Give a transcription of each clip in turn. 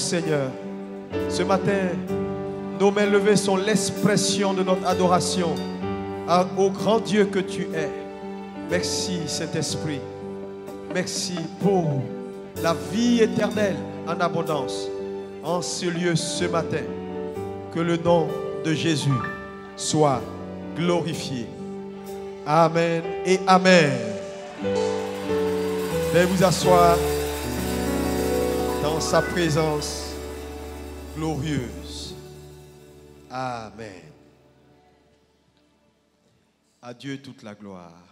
Seigneur. Ce matin, nos mains levées sont l'expression de notre adoration au grand Dieu que tu es. Merci Saint-Esprit. Merci pour la vie éternelle en abondance en ce lieu ce matin. Que le nom de Jésus soit glorifié. Amen et Amen. Veuillez vous asseoir dans sa présence glorieuse. Amen. À Dieu toute la gloire.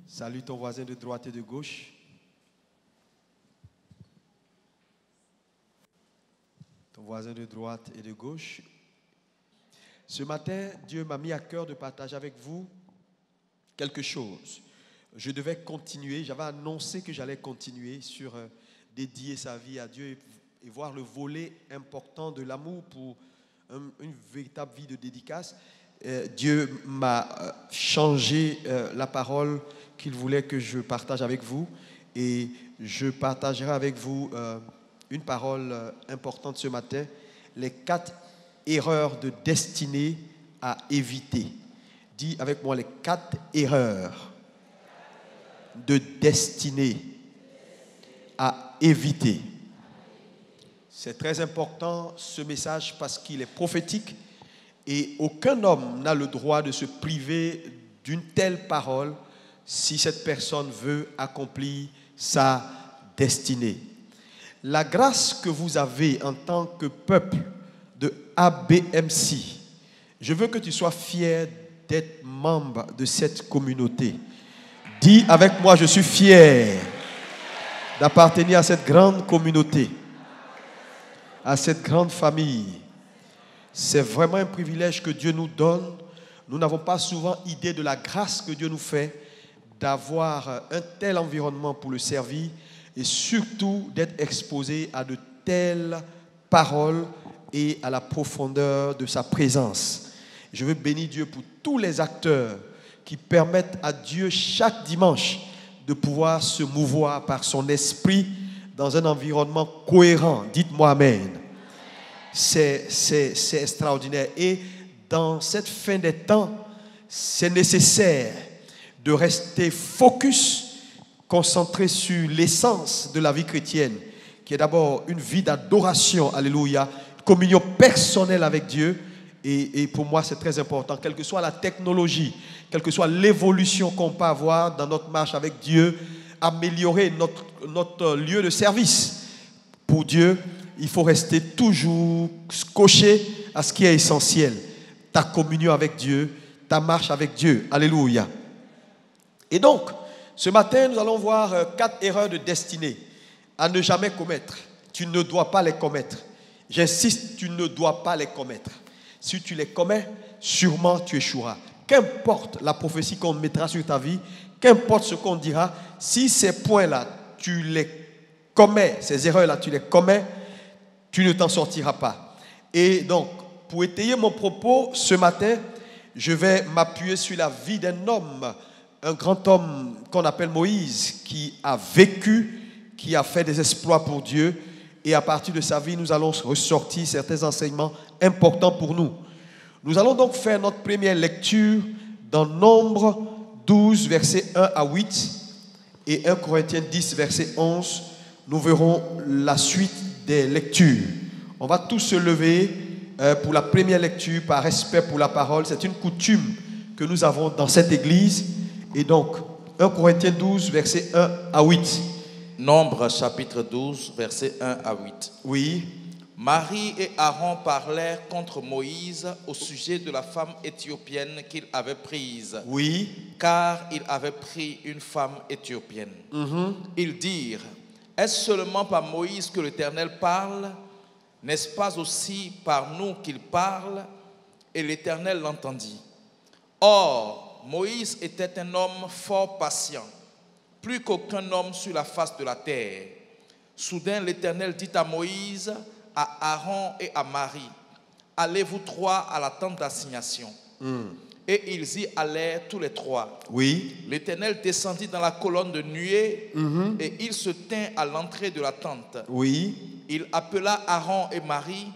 Salue ton voisin de droite et de gauche. Ton voisin de droite et de gauche. Ce matin, Dieu m'a mis à cœur de partager avec vous quelque chose. Je devais continuer, j'avais annoncé que j'allais continuer sur dédier sa vie à Dieu et voir le volet important de l'amour pour une véritable vie de dédicace. Dieu m'a changé la parole qu'il voulait que je partage avec vous et je partagerai avec vous une parole importante ce matin, les 4 erreurs de destinée à éviter. Dis avec moi les 4 erreurs de destinée à éviter. C'est très important ce message parce qu'il est prophétique et aucun homme n'a le droit de se priver d'une telle parole si cette personne veut accomplir sa destinée. La grâce que vous avez en tant que peuple de ABMC, je veux que tu sois fier d'être membre de cette communauté. Dis avec moi, je suis fier d'appartenir à cette grande communauté, à cette grande famille. C'est vraiment un privilège que Dieu nous donne. Nous n'avons pas souvent idée de la grâce que Dieu nous fait d'avoir un tel environnement pour le servir et surtout d'être exposé à de telles paroles et à la profondeur de sa présence. Je veux bénir Dieu pour tous les acteurs qui permettent à Dieu chaque dimanche de pouvoir se mouvoir par son esprit dans un environnement cohérent. Dites-moi Amen. C'est extraordinaire. Et dans cette fin des temps, c'est nécessaire de rester focus, concentré sur l'essence de la vie chrétienne, qui est d'abord une vie d'adoration, alléluia, communion personnelle avec Dieu. Et pour moi, c'est très important, quelle que soit la technologie, quelle que soit l'évolution qu'on peut avoir dans notre marche avec Dieu, améliorer notre lieu de service pour Dieu, il faut rester toujours scotché à ce qui est essentiel. Ta communion avec Dieu, ta marche avec Dieu. Alléluia. Et donc, ce matin, nous allons voir 4 erreurs de destinée à ne jamais commettre. Tu ne dois pas les commettre. J'insiste, tu ne dois pas les commettre. Si tu les commets, sûrement tu échoueras. Qu'importe la prophétie qu'on mettra sur ta vie, qu'importe ce qu'on dira, si ces points-là, tu les commets, ces erreurs-là, tu les commets, tu ne t'en sortiras pas. Et donc, pour étayer mon propos ce matin, je vais m'appuyer sur la vie d'un homme, un grand homme qu'on appelle Moïse, qui a vécu, qui a fait des exploits pour Dieu. Et à partir de sa vie, nous allons ressortir certains enseignements importants pour nous. Nous allons donc faire notre première lecture dans Nombre 12, versets 1 à 8 et 1 Corinthiens 10, verset 11. Nous verrons la suite des lectures. On va tous se lever pour la première lecture par respect pour la parole. C'est une coutume que nous avons dans cette église. Et donc, 1 Corinthiens 12, versets 1 à 8. Nombre chapitre 12, versets 1 à 8. Oui. Marie et Aaron parlèrent contre Moïse au sujet de la femme éthiopienne qu'il avait prise. Oui. Car il avait pris une femme éthiopienne. Ils dirent, est-ce seulement par Moïse que l'Éternel parle? N'est-ce pas aussi par nous qu'il parle? Et l'Éternel l'entendit. Or, Moïse était un homme fort patient, plus qu'aucun homme sur la face de la terre. Soudain, l'Éternel dit à Moïse, à Aaron et à Marie, allez vous trois à la tente d'assignation. Et ils y allèrent tous les trois. Oui. L'Éternel descendit dans la colonne de nuée et il se tint à l'entrée de la tente. Oui. Il appela Aaron et Marie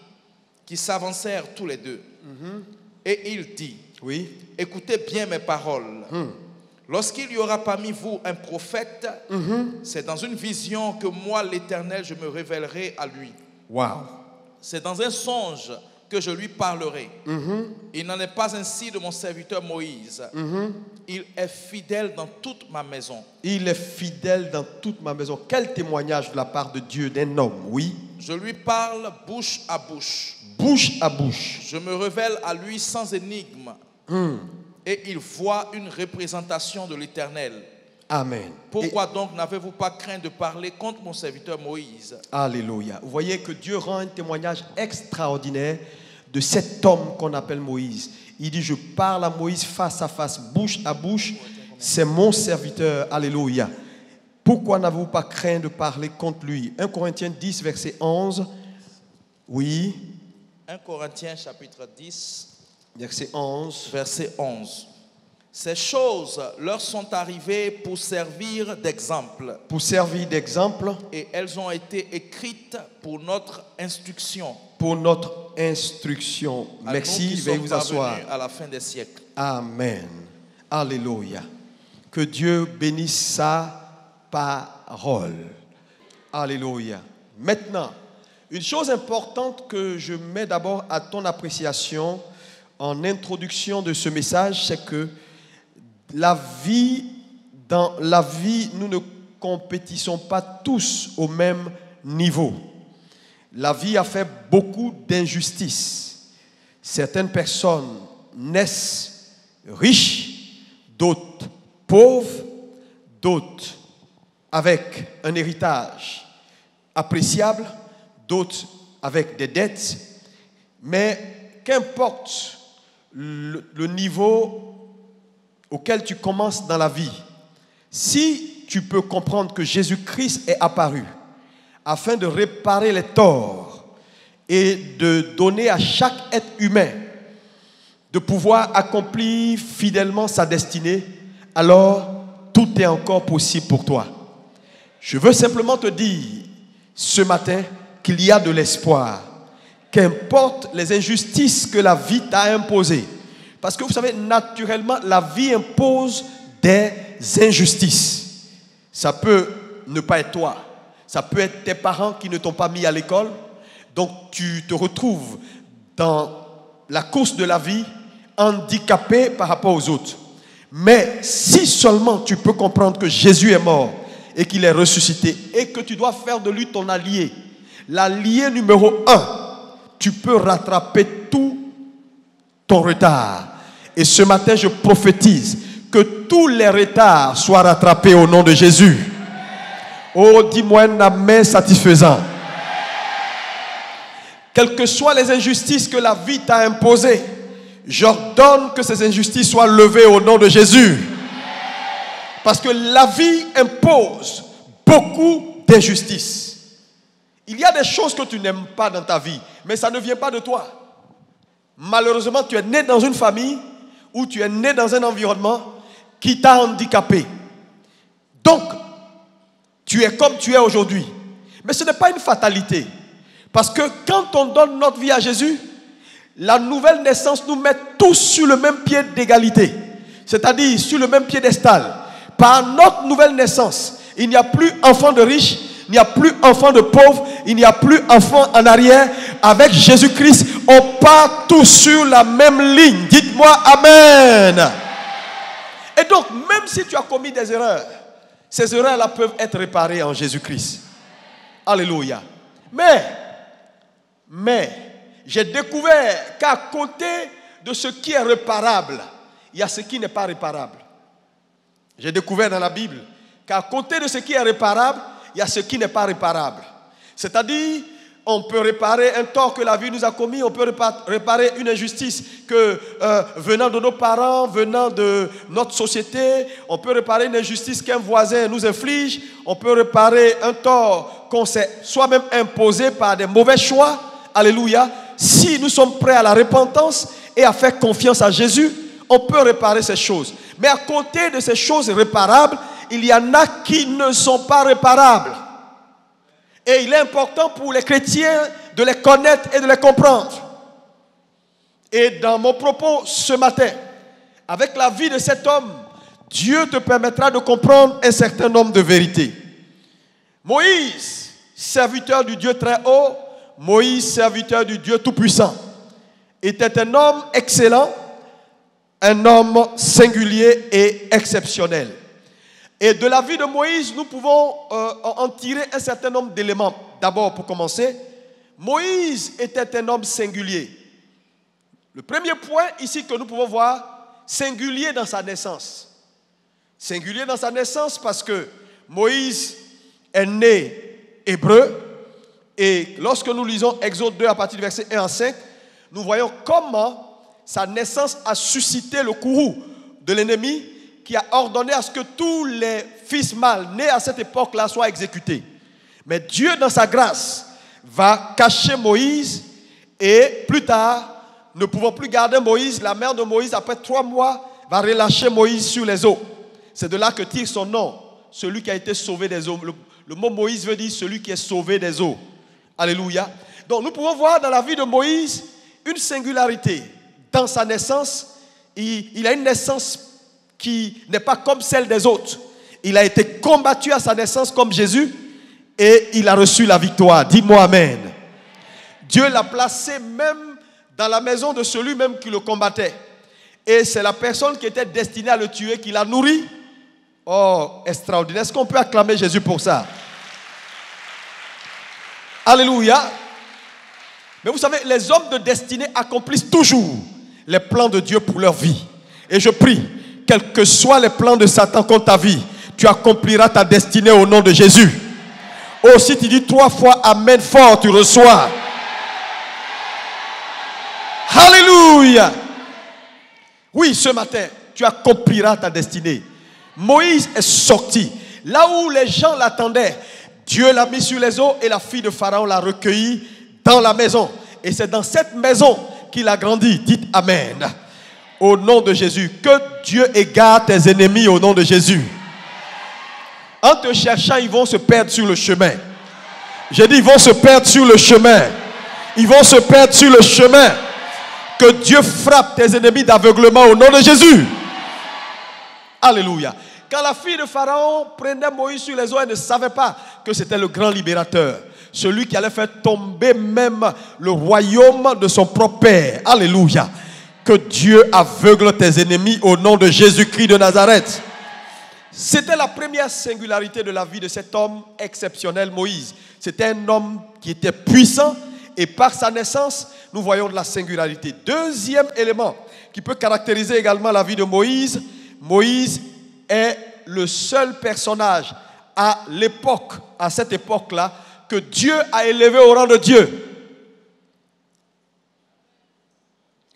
qui s'avancèrent tous les deux. Et il dit, Oui. écoutez bien mes paroles. Lorsqu'il y aura parmi vous un prophète, c'est dans une vision que moi, l'Éternel, je me révélerai à lui. Wow. C'est dans un songe que je lui parlerai. Il n'en est pas ainsi de mon serviteur Moïse. Il est fidèle dans toute ma maison. Il est fidèle dans toute ma maison. Quel témoignage de la part de Dieu d'un homme, oui. Je lui parle bouche à bouche. Bouche à bouche. Je me révèle à lui sans énigme. Et il voit une représentation de l'Éternel. Amen. Pourquoi donc n'avez-vous pas craint de parler contre mon serviteur Moïse? Alléluia. Vous voyez que Dieu rend un témoignage extraordinaire de cet homme qu'on appelle Moïse. Il dit, je parle à Moïse face à face, bouche à bouche. C'est mon serviteur. Alléluia. Pourquoi n'avez-vous pas craint de parler contre lui? 1 Corinthiens 10, verset 11. Oui. 1 Corinthiens chapitre 10, Verset 11. verset 11. Ces choses leur sont arrivées pour servir d'exemple. Pour servir d'exemple. Et elles ont été écrites pour notre instruction. Pour notre instruction. À Merci, nous qui veuillez sommes vous asseoir. parvenus à la fin des siècles. Amen. Alléluia. Que Dieu bénisse sa parole. Alléluia. Maintenant, une chose importante que je mets d'abord à ton appréciation en introduction de ce message, c'est que dans la vie, nous ne compétissons pas tous au même niveau. La vie a fait beaucoup d'injustices. Certaines personnes naissent riches, d'autres pauvres, d'autres avec un héritage appréciable, d'autres avec des dettes. Mais qu'importe le niveau auquel tu commences dans la vie, si tu peux comprendre que Jésus-Christ est apparu afin de réparer les torts et de donner à chaque être humain de pouvoir accomplir fidèlement sa destinée, alors tout est encore possible pour toi. Je veux simplement te dire ce matin qu'il y a de l'espoir. Qu'importe les injustices que la vie t'a imposées. Parce que vous savez, naturellement, la vie impose des injustices. Ça peut ne pas être toi. Ça peut être tes parents qui ne t'ont pas mis à l'école. Donc tu te retrouves dans la course de la vie handicapé par rapport aux autres. Mais si seulement tu peux comprendre que Jésus est mort et qu'il est ressuscité et que tu dois faire de lui ton allié, l'allié numéro 1, tu peux rattraper tout ton retard. Et ce matin, je prophétise que tous les retards soient rattrapés au nom de Jésus. Oh, dis-moi un amen satisfaisant. Quelles que soient les injustices que la vie t'a imposées, j'ordonne que ces injustices soient levées au nom de Jésus. Parce que la vie impose beaucoup d'injustices. Il y a des choses que tu n'aimes pas dans ta vie, mais ça ne vient pas de toi. Malheureusement, tu es né dans une famille ou tu es né dans un environnement qui t'a handicapé. Donc, tu es comme tu es aujourd'hui. Mais ce n'est pas une fatalité. Parce que quand on donne notre vie à Jésus, la nouvelle naissance nous met tous sur le même pied d'égalité. C'est-à-dire sur le même piédestal. Par notre nouvelle naissance, il n'y a plus enfant de riche, il n'y a plus enfant de pauvre, il n'y a plus enfant en arrière. Avec Jésus-Christ, on part tous sur la même ligne. Dites-moi Amen. Et donc, même si tu as commis des erreurs, ces erreurs-là peuvent être réparées en Jésus-Christ. Alléluia. Mais, j'ai découvert qu'à côté de ce qui est réparable, il y a ce qui n'est pas réparable. J'ai découvert dans la Bible qu'à côté de ce qui est réparable, il y a ce qui n'est pas réparable. C'est-à-dire, on peut réparer un tort que la vie nous a commis, on peut réparer une injustice que, venant de nos parents, venant de notre société, on peut réparer une injustice qu'un voisin nous inflige, on peut réparer un tort qu'on s'est soi-même imposé par des mauvais choix. Alléluia. Si nous sommes prêts à la repentance et à faire confiance à Jésus, on peut réparer ces choses. Mais à côté de ces choses réparables, il y en a qui ne sont pas réparables. Et il est important pour les chrétiens de les connaître et de les comprendre. Et dans mon propos ce matin, avec la vie de cet homme, Dieu te permettra de comprendre un certain nombre de vérités. Moïse, serviteur du Dieu très haut, Moïse, serviteur du Dieu tout-puissant, était un homme excellent, un homme singulier et exceptionnel. Et de la vie de Moïse, nous pouvons en tirer un certain nombre d'éléments. D'abord, pour commencer, Moïse était un homme singulier. Le premier point ici que nous pouvons voir, singulier dans sa naissance. Singulier dans sa naissance parce que Moïse est né hébreu. Et lorsque nous lisons Exode 2 à partir du verset 1 à 5, nous voyons comment sa naissance a suscité le courroux de l'ennemi qui a ordonné à ce que tous les fils mâles nés à cette époque-là soient exécutés. Mais Dieu, dans sa grâce, va cacher Moïse et plus tard, ne pouvant plus garder Moïse, la mère de Moïse, après 3 mois, va relâcher Moïse sur les eaux. C'est de là que tire son nom, celui qui a été sauvé des eaux. Le mot Moïse veut dire celui qui est sauvé des eaux. Alléluia. Donc nous pouvons voir dans la vie de Moïse une singularité. Dans sa naissance, il a une naissance qui n'est pas comme celle des autres. Il a été combattu à sa naissance comme Jésus et il a reçu la victoire. Dis-moi amen. Dieu l'a placé même dans la maison de celui même qui le combattait. Et c'est la personne qui était destinée à le tuer qui l'a nourri. Oh, extraordinaire. Est-ce qu'on peut acclamer Jésus pour ça? Alléluia. Mais vous savez, les hommes de destinée accomplissent toujours les plans de Dieu pour leur vie. Et je prie, quels que soient les plans de Satan contre ta vie, tu accompliras ta destinée au nom de Jésus. Oh, si tu dis 3 fois Amen fort, tu reçois. Alléluia. Oui, ce matin, tu accompliras ta destinée. Moïse est sorti. Là où les gens l'attendaient, Dieu l'a mis sur les eaux et la fille de Pharaon l'a recueilli dans la maison. Et c'est dans cette maison qu'il a grandi. Dites Amen. Au nom de Jésus. Que Dieu égare tes ennemis au nom de Jésus. En te cherchant, ils vont se perdre sur le chemin. J'ai dit, ils vont se perdre sur le chemin. Ils vont se perdre sur le chemin. Que Dieu frappe tes ennemis d'aveuglement au nom de Jésus. Alléluia. Quand la fille de Pharaon prenait Moïse sur les eaux, elle ne savait pas que c'était le grand libérateur. Celui qui allait faire tomber même le royaume de son propre père. Alléluia. Que Dieu aveugle tes ennemis au nom de Jésus-Christ de Nazareth. C'était la première singularité de la vie de cet homme exceptionnel, Moïse. C'était un homme qui était puissant et par sa naissance, nous voyons de la singularité. Deuxième élément qui peut caractériser également la vie de Moïse, Moïse est le seul personnage à l'époque, à cette époque-là, que Dieu a élevé au rang de Dieu.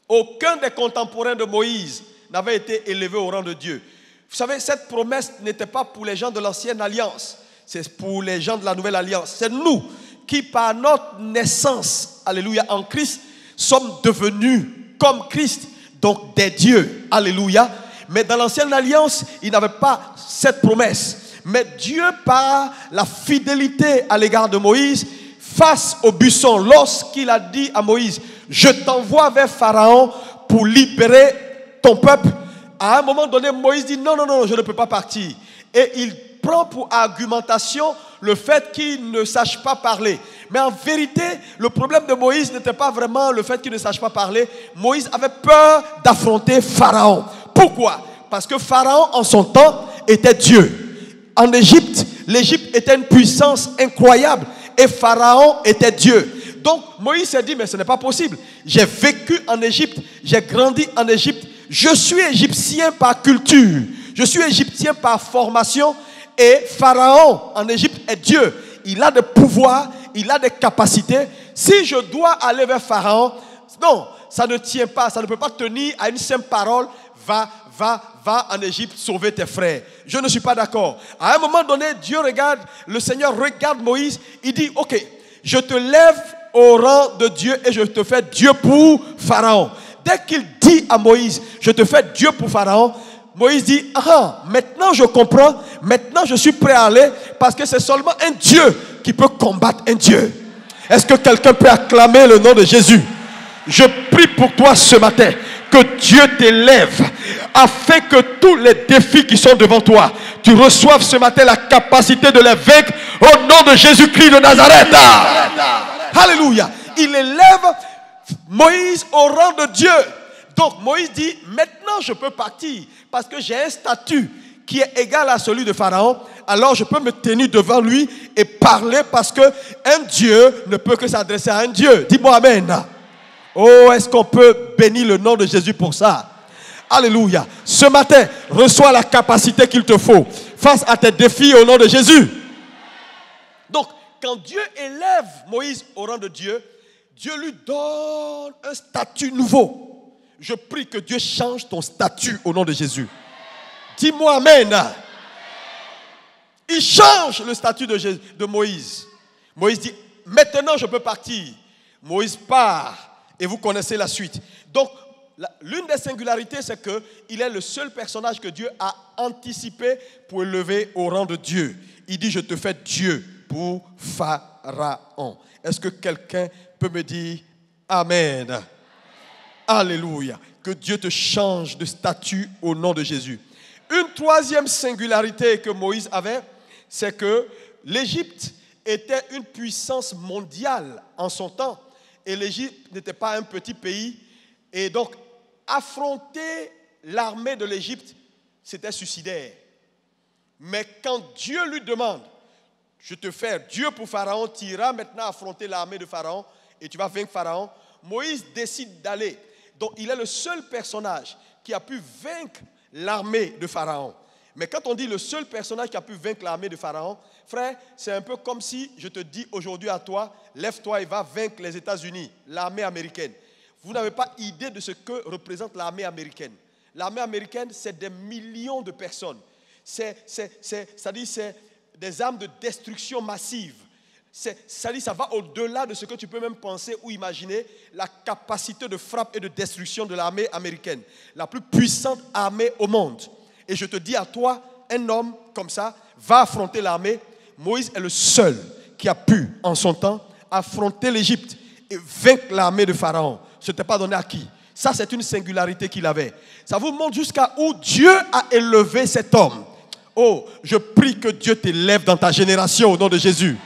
Aucun des contemporains de Moïse n'avait été élevé au rang de Dieu. Vous savez, cette promesse n'était pas pour les gens de l'ancienne alliance, c'est pour les gens de la nouvelle alliance. C'est nous qui, par notre naissance, alléluia, en Christ, sommes devenus comme Christ, donc des dieux, alléluia. Mais dans l'ancienne alliance, il n'avait pas cette promesse. Mais Dieu, par la fidélité à l'égard de Moïse, face au buisson, lorsqu'il a dit à Moïse, je t'envoie vers Pharaon pour libérer ton peuple. À un moment donné, Moïse dit, non, je ne peux pas partir. Et il prend pour argumentation le fait qu'il ne sache pas parler. Mais en vérité, le problème de Moïse n'était pas vraiment le fait qu'il ne sache pas parler. Moïse avait peur d'affronter Pharaon. Pourquoi? Parce que Pharaon, en son temps, était Dieu. En Égypte, l'Égypte était une puissance incroyable. Et Pharaon était Dieu. Donc Moïse s'est dit, mais ce n'est pas possible. J'ai vécu en Égypte, j'ai grandi en Égypte. Je suis égyptien par culture. Je suis égyptien par formation. Et Pharaon en Égypte est Dieu. Il a des pouvoirs, il a des capacités. Si je dois aller vers Pharaon, non, ça ne tient pas, ça ne peut pas tenir à une simple parole. Va en Égypte sauver tes frères. Je ne suis pas d'accord. À un moment donné, le Seigneur regarde Moïse, il dit, ok, je te lève au rang de Dieu et je te fais Dieu pour Pharaon. dès qu'il dit à Moïse, je te fais Dieu pour Pharaon, Moïse dit, ah, maintenant je comprends, maintenant je suis prêt à aller, parce que c'est seulement un Dieu qui peut combattre un Dieu. Est-ce que quelqu'un peut acclamer le nom de Jésus? Je prie pour toi ce matin, que Dieu t'élève, afin que tous les défis qui sont devant toi, tu reçoives ce matin la capacité de les vaincre au nom de Jésus-Christ de Nazareth. Alléluia. Il élève Moïse au rang de Dieu. Donc Moïse dit, maintenant je peux partir, parce que j'ai un statut qui est égal à celui de Pharaon. Alors je peux me tenir devant lui et parler, parce que un Dieu ne peut que s'adresser à un Dieu. Dis-moi amen. Oh, est-ce qu'on peut bénir le nom de Jésus pour ça? Alléluia. Ce matin, reçois la capacité qu'il te faut face à tes défis au nom de Jésus. Donc, quand Dieu élève Moïse au rang de Dieu, Dieu lui donne un statut nouveau. Je prie que Dieu change ton statut au nom de Jésus. Dis-moi amen. Il change le statut de Moïse. Moïse dit, maintenant je peux partir. Moïse part. Et vous connaissez la suite. Donc, l'une des singularités, c'est qu'il est le seul personnage que Dieu a anticipé pour élever au rang de Dieu. Il dit, je te fais Dieu pour Pharaon. Est-ce que quelqu'un peut me dire Amen? Alléluia. Que Dieu te change de statut au nom de Jésus. Une troisième singularité que Moïse avait, c'est que l'Égypte était une puissance mondiale en son temps. Et l'Égypte n'était pas un petit pays. Et donc, affronter l'armée de l'Égypte, c'était suicidaire. Mais quand Dieu lui demande, je te fais Dieu pour Pharaon, tu iras maintenant affronter l'armée de Pharaon et tu vas vaincre Pharaon, Moïse décide d'aller. Donc, il est le seul personnage qui a pu vaincre l'armée de Pharaon. Mais quand on dit le seul personnage qui a pu vaincre l'armée de Pharaon, frère, c'est un peu comme si je te dis aujourd'hui à toi, lève-toi et va vaincre les États-Unis, l'armée américaine. Vous n'avez pas idée de ce que représente l'armée américaine. L'armée américaine, c'est des millions de personnes. C'est des armes de destruction massive. Ça va au-delà de ce que tu peux même penser ou imaginer, la capacité de frappe et de destruction de l'armée américaine. La plus puissante armée au monde. Et je te dis à toi, un homme comme ça va affronter l'armée. Moïse est le seul qui a pu, en son temps, affronter l'Égypte et vaincre l'armée de Pharaon. Ce n'était pas donné à qui? Ça, c'est une singularité qu'il avait. Ça vous montre jusqu'à où Dieu a élevé cet homme. Oh, je prie que Dieu t'élève dans ta génération au nom de Jésus.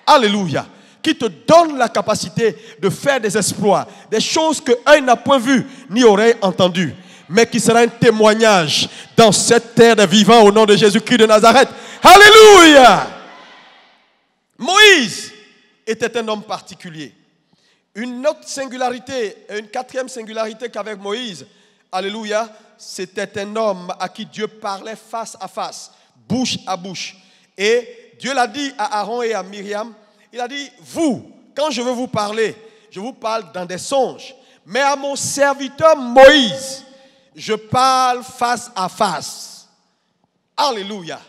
Alléluia. Qui te donne la capacité de faire des exploits, des choses que œil n'a point vu, ni oreille entendu, mais qui sera un témoignage dans cette terre des vivants au nom de Jésus-Christ de Nazareth. Alléluia. Moïse était un homme particulier. Une autre singularité, une quatrième singularité qu'avec Moïse, alléluia, c'était un homme à qui Dieu parlait face à face, bouche à bouche. Et Dieu l'a dit à Aaron et à Myriam, il a dit, vous, quand je veux vous parler, je vous parle dans des songes. Mais à mon serviteur Moïse, je parle face à face. Alléluia.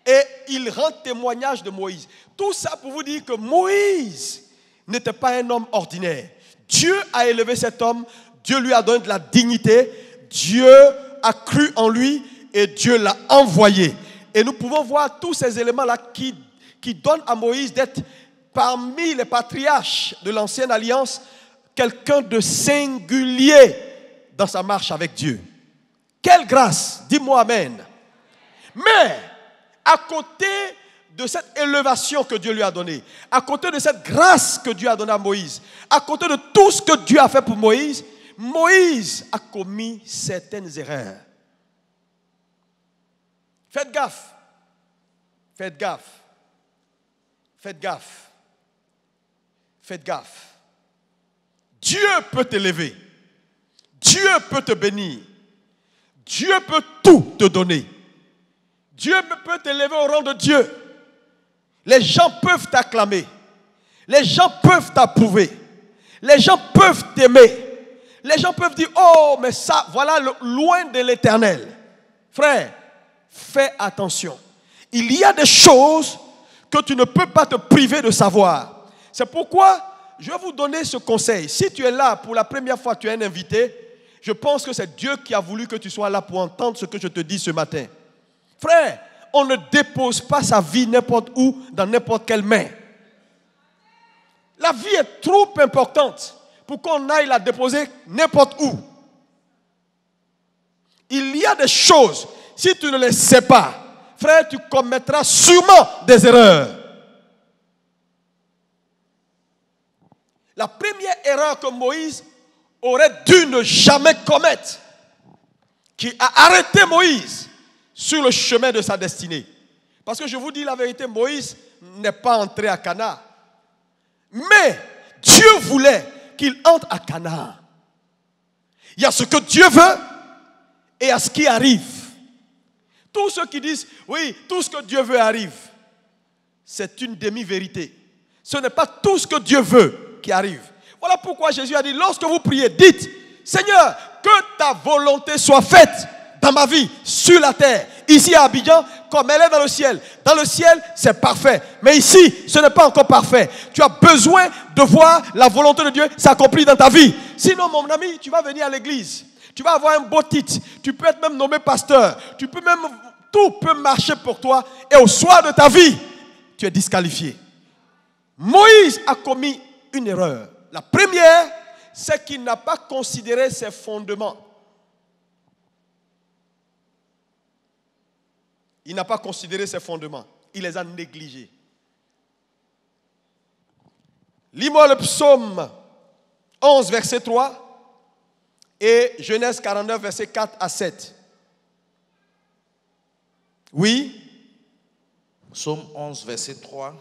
Et il rend témoignage de Moïse. Tout ça pour vous dire que Moïse n'était pas un homme ordinaire. Dieu a élevé cet homme, Dieu lui a donné de la dignité, Dieu a cru en lui et Dieu l'a envoyé. Et nous pouvons voir tous ces éléments-là qui donnent à Moïse d'être parmi les patriarches de l'ancienne alliance, quelqu'un de singulier dans sa marche avec Dieu. Quelle grâce, dis-moi amen. Mais à côté de cette élévation que Dieu lui a donnée, à côté de cette grâce que Dieu a donnée à Moïse, à côté de tout ce que Dieu a fait pour Moïse, Moïse a commis certaines erreurs. Faites gaffe. Faites gaffe. Faites gaffe. Faites gaffe. Dieu peut t'élever. Dieu peut te bénir. Dieu peut tout te donner. Dieu peut t'élever au rang de Dieu. Les gens peuvent t'acclamer. Les gens peuvent t'approuver. Les gens peuvent t'aimer. Les gens peuvent dire, oh, mais ça, voilà, loin de l'Éternel. Frère, fais attention. Il y a des choses que tu ne peux pas te priver de savoir. C'est pourquoi je vais vous donner ce conseil. Si tu es là pour la première fois, tu es un invité, je pense que c'est Dieu qui a voulu que tu sois là pour entendre ce que je te dis ce matin. Frère, on ne dépose pas sa vie n'importe où, dans n'importe quelle main. La vie est trop importante pour qu'on aille la déposer n'importe où. Il y a des choses, si tu ne les sais pas, frère, tu commettras sûrement des erreurs. La première erreur que Moïse aurait dû ne jamais commettre, qui a arrêté Moïse sur le chemin de sa destinée. Parce que je vous dis la vérité, Moïse n'est pas entré à Canaan. Mais Dieu voulait qu'il entre à Canaan. Il y a ce que Dieu veut et il y a ce qui arrive. Tous ceux qui disent, oui, tout ce que Dieu veut arrive, c'est une demi-vérité. Ce n'est pas tout ce que Dieu veut qui arrive. Voilà pourquoi Jésus a dit, lorsque vous priez, dites, Seigneur, que ta volonté soit faite dans ma vie, sur la terre, ici à Abidjan, comme elle est dans le ciel. Dans le ciel, c'est parfait. Mais ici, ce n'est pas encore parfait. Tu as besoin de voir la volonté de Dieu s'accomplir dans ta vie. Sinon, mon ami, tu vas venir à l'église. Tu vas avoir un beau titre. Tu peux être même nommé pasteur. Tout peut marcher pour toi. Et au soir de ta vie, tu es disqualifié. Moïse a commis une erreur. La première, c'est qu'il n'a pas considéré ses fondements. Il n'a pas considéré ses fondements. Il les a négligés. Lis-moi le psaume 11, verset 3 et Genèse 49, verset 4 à 7. Oui. Psaume 11, verset 3.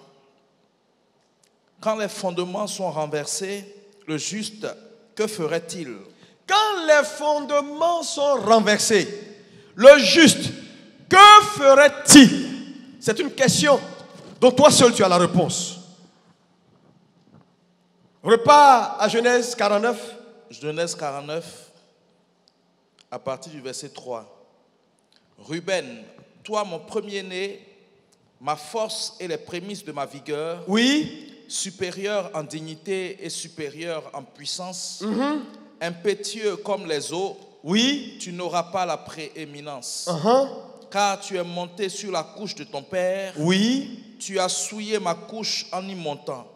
Quand les fondements sont renversés, le juste, que ferait-il? Quand les fondements sont renversés, le juste, que ferait-il? C'est une question dont toi seul tu as la réponse. Repars à Genèse 49. Genèse 49, à partir du verset 3. Ruben, toi mon premier-né, ma force et les prémices de ma vigueur, oui, supérieur en dignité et supérieur en puissance, impétueux comme les eaux, oui, tu n'auras pas la prééminence. Car tu es monté sur la couche de ton père, oui, tu as souillé ma couche en y montant.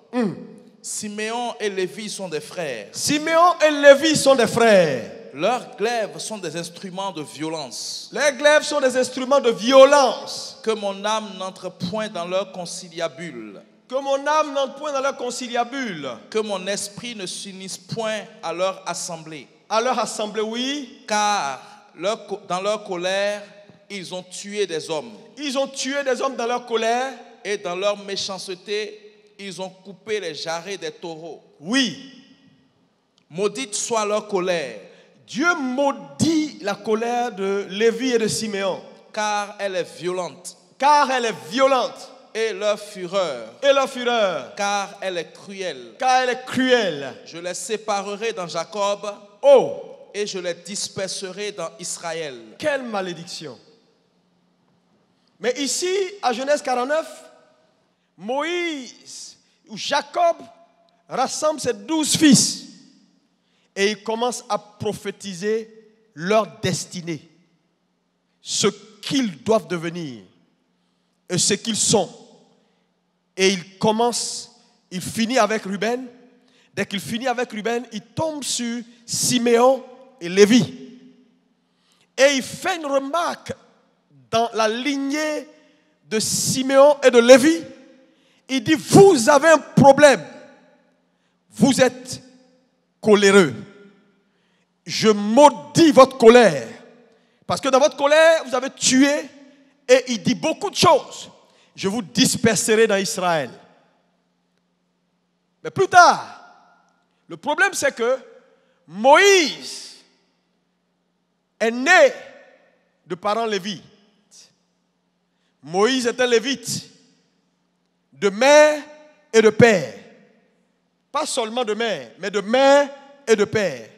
Siméon et Lévi sont des frères. Siméon et Lévi sont des frères. Leurs glaives sont des instruments de violence. Les glaives sont des instruments de violence. Que mon âme n'entre point dans leur conciliabule. Que mon âme n'entre point dans leur conciliabule. Que mon esprit ne s'unisse point à leur assemblée. À leur assemblée, oui. Car dans leur colère, ils ont tué des hommes. Ils ont tué des hommes dans leur colère. Et dans leur méchanceté, ils ont coupé les jarrets des taureaux. Oui. Maudite soit leur colère. Dieu maudit la colère de Lévi et de Siméon. Car elle est violente. Car elle est violente. Et leur fureur. Et leur fureur. Car elle est cruelle. Car elle est cruelle. Je les séparerai dans Jacob. Oh. Et je les disperserai dans Israël. Quelle malédiction. Mais ici, à Genèse 49, Moïse, ou Jacob, rassemble ses 12 fils. Et il commence à prophétiser leur destinée. Ce qu'ils doivent devenir. Et ce qu'ils sont. Et il finit avec Ruben. Dès qu'il finit avec Ruben, il tombe sur Siméon et Lévi. Et il fait une remarque dans la lignée de Siméon et de Lévi. Il dit, vous avez un problème. Vous êtes coléreux. Je maudis votre colère. Parce que dans votre colère, vous avez tué. Et il dit beaucoup de choses. Je vous disperserai dans Israël. Mais plus tard, le problème c'est que Moïse est né de parents lévites. Moïse était lévite, de mère et de père. Pas seulement de mère, mais de mère et de père.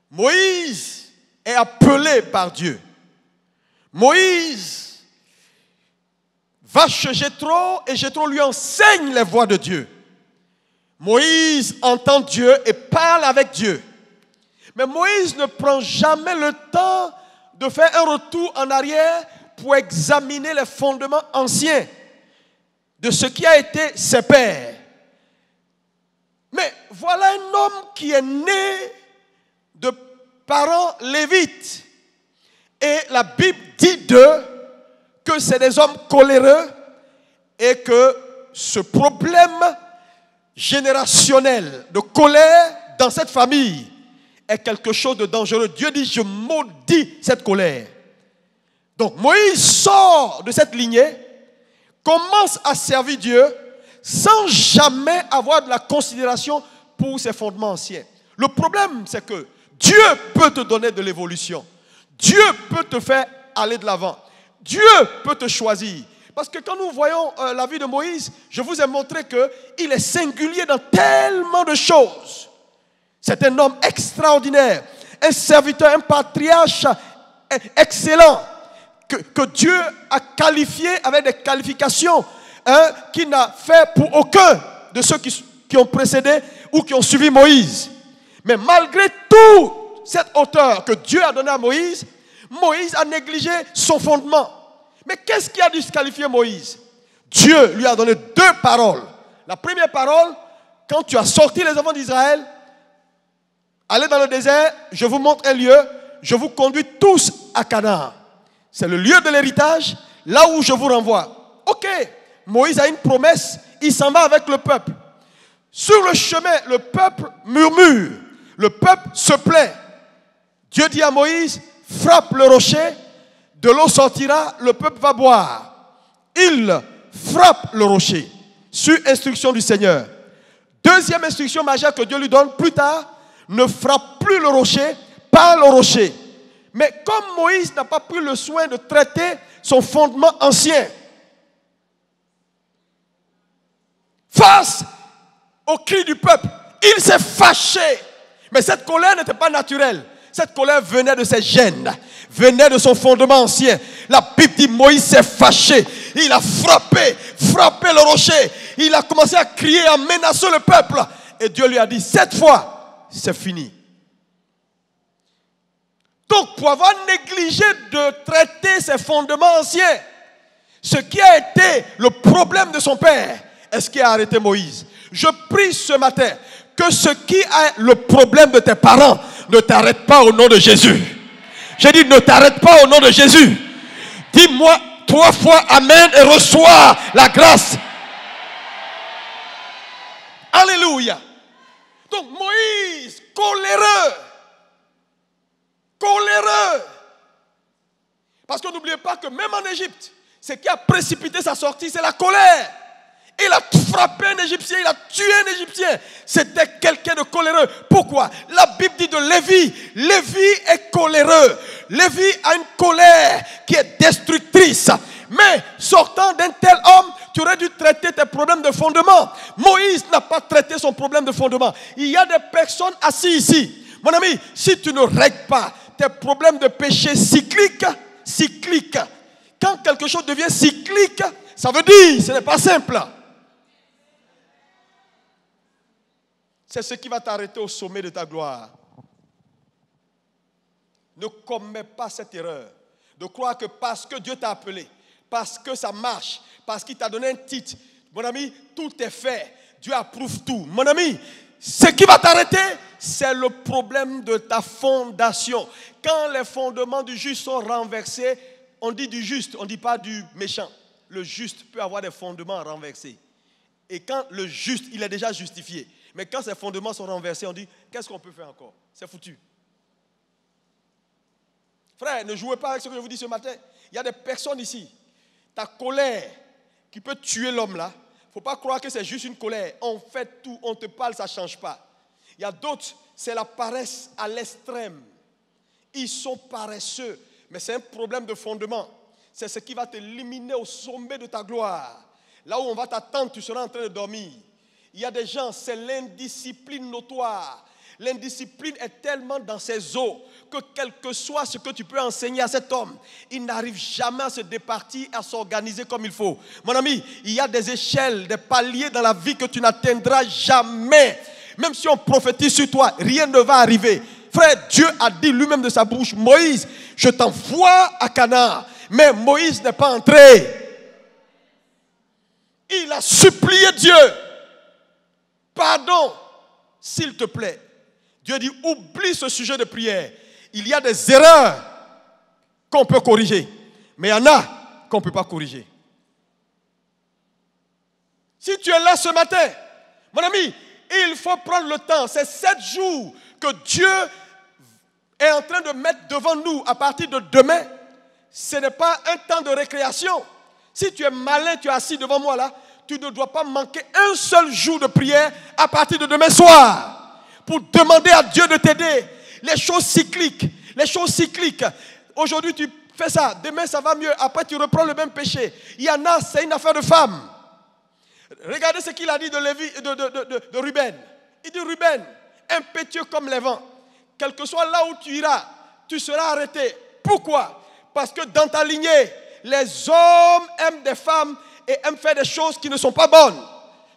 Moïse est appelé par Dieu. Moïse va chez Jéthro et Jéthro lui enseigne les voies de Dieu. Moïse entend Dieu et parle avec Dieu. Mais Moïse ne prend jamais le temps de faire un retour en arrière pour examiner les fondements anciens de ce qui a été ses pères. Mais voilà un homme qui est né de parents lévites. Et la Bible dit d'eux que c'est des hommes coléreux et que ce problème générationnel de colère dans cette famille est quelque chose de dangereux. Dieu dit, je maudis cette colère. Donc Moïse sort de cette lignée, commence à servir Dieu sans jamais avoir de la considération pour ses fondements anciens. Le problème, c'est que Dieu peut te donner de l'évolution. Dieu peut te faire aller de l'avant. Dieu peut te choisir. Parce que quand nous voyons la vie de Moïse, je vous ai montré qu'il est singulier dans tellement de choses. C'est un homme extraordinaire, un serviteur, un patriarche excellent, que Dieu a qualifié avec des qualifications qu'il n'a fait pour aucun de ceux qui ont précédé ou qui ont suivi Moïse. Mais malgré toute cette hauteur que Dieu a donnée à Moïse, Moïse a négligé son fondement. Mais qu'est-ce qui a disqualifié Moïse? Dieu lui a donné 2 paroles. La première parole, quand tu as sorti les enfants d'Israël, allez dans le désert, je vous montre un lieu, je vous conduis tous à Canaan. C'est le lieu de l'héritage, là où je vous renvoie. Ok, Moïse a une promesse, il s'en va avec le peuple. Sur le chemin, le peuple murmure, le peuple se plaint. Dieu dit à Moïse, frappe le rocher, de l'eau sortira, le peuple va boire. Il frappe le rocher, sur instruction du Seigneur. Deuxième instruction majeure que Dieu lui donne plus tard, ne frappe plus le rocher, pas le rocher. Mais comme Moïse n'a pas pris le soin de traiter son fondement ancien, face au cri du peuple, il s'est fâché. Mais cette colère n'était pas naturelle. Cette colère venait de ses gènes, venait de son fondement ancien. La Bible dit Moïse s'est fâché. Il a frappé le rocher. Il a commencé à crier, à menacer le peuple. Et Dieu lui a dit, cette fois, c'est fini. Donc, pour avoir négligé de traiter ses fondements anciens, ce qui a été le problème de son père, est ce qui a arrêté Moïse. Je prie ce matin que ce qui est le problème de tes parents ne t'arrête pas au nom de Jésus. J'ai dit, ne t'arrête pas au nom de Jésus. Dis-moi 3 fois Amen et reçois la grâce. Alléluia. Donc Moïse, coléreux. Parce que n'oubliez pas que même en Égypte, ce qui a précipité sa sortie, c'est la colère. Il a frappé un Égyptien, il a tué un Égyptien. C'était quelqu'un de coléreux. Pourquoi? La Bible dit de Lévi. Lévi est coléreux. Lévi a une colère qui est destructrice. Mais sortant d'un tel homme, tu aurais dû traiter tes problèmes de fondement. Moïse n'a pas traité son problème de fondement. Il y a des personnes assises ici. Mon ami, si tu ne règles pas tes problèmes de péché cycliques, quand quelque chose devient cyclique, ça veut dire ce n'est pas simple. C'est ce qui va t'arrêter au sommet de ta gloire. Ne commets pas cette erreur de croire que parce que Dieu t'a appelé, parce que ça marche, parce qu'il t'a donné un titre, mon ami, tout est fait. Dieu approuve tout. Mon ami, ce qui va t'arrêter, c'est le problème de ta fondation. Quand les fondements du juste sont renversés, on dit du juste, on ne dit pas du méchant. Le juste peut avoir des fondements renversés. Et quand le juste, il est déjà justifié. Mais quand ces fondements sont renversés, on dit, qu'est-ce qu'on peut faire encore? C'est foutu. Frère, ne jouez pas avec ce que je vous dis ce matin. Il y a des personnes ici. Ta colère qui peut tuer l'homme là, il ne faut pas croire que c'est juste une colère. On fait tout, on te parle, ça ne change pas. Il y a d'autres, c'est la paresse à l'extrême. Ils sont paresseux, mais c'est un problème de fondement. C'est ce qui va t'éliminer au sommet de ta gloire. Là où on va t'attendre, tu seras en train de dormir. Il y a des gens, c'est l'indiscipline notoire. L'indiscipline est tellement dans ses os que quel que soit ce que tu peux enseigner à cet homme, il n'arrive jamais à se départir, à s'organiser comme il faut. Mon ami, il y a des échelles, des paliers dans la vie que tu n'atteindras jamais. Même si on prophétise sur toi, rien ne va arriver. Frère, Dieu a dit lui-même de sa bouche, Moïse, je t'envoie à Canaan. Mais Moïse n'est pas entré. Il a supplié Dieu. Pardon, s'il te plaît. Dieu dit, oublie ce sujet de prière. Il y a des erreurs qu'on peut corriger. Mais il y en a qu'on ne peut pas corriger. Si tu es là ce matin, mon ami, il faut prendre le temps. C'est 7 jours que Dieu est en train de mettre devant nous à partir de demain. Ce n'est pas un temps de récréation. Si tu es malin, tu es assis devant moi là, tu ne dois pas manquer un seul jour de prière à partir de demain soir pour demander à Dieu de t'aider. Les choses cycliques, aujourd'hui tu fais ça, demain ça va mieux, après tu reprends le même péché. Il y en a, c'est une affaire de femme. Regardez ce qu'il a dit de Ruben. Il dit Ruben, impétueux comme les vents, quel que soit là où tu iras, tu seras arrêté. Pourquoi? Parce que dans ta lignée, les hommes aiment des femmes et aiment faire des choses qui ne sont pas bonnes.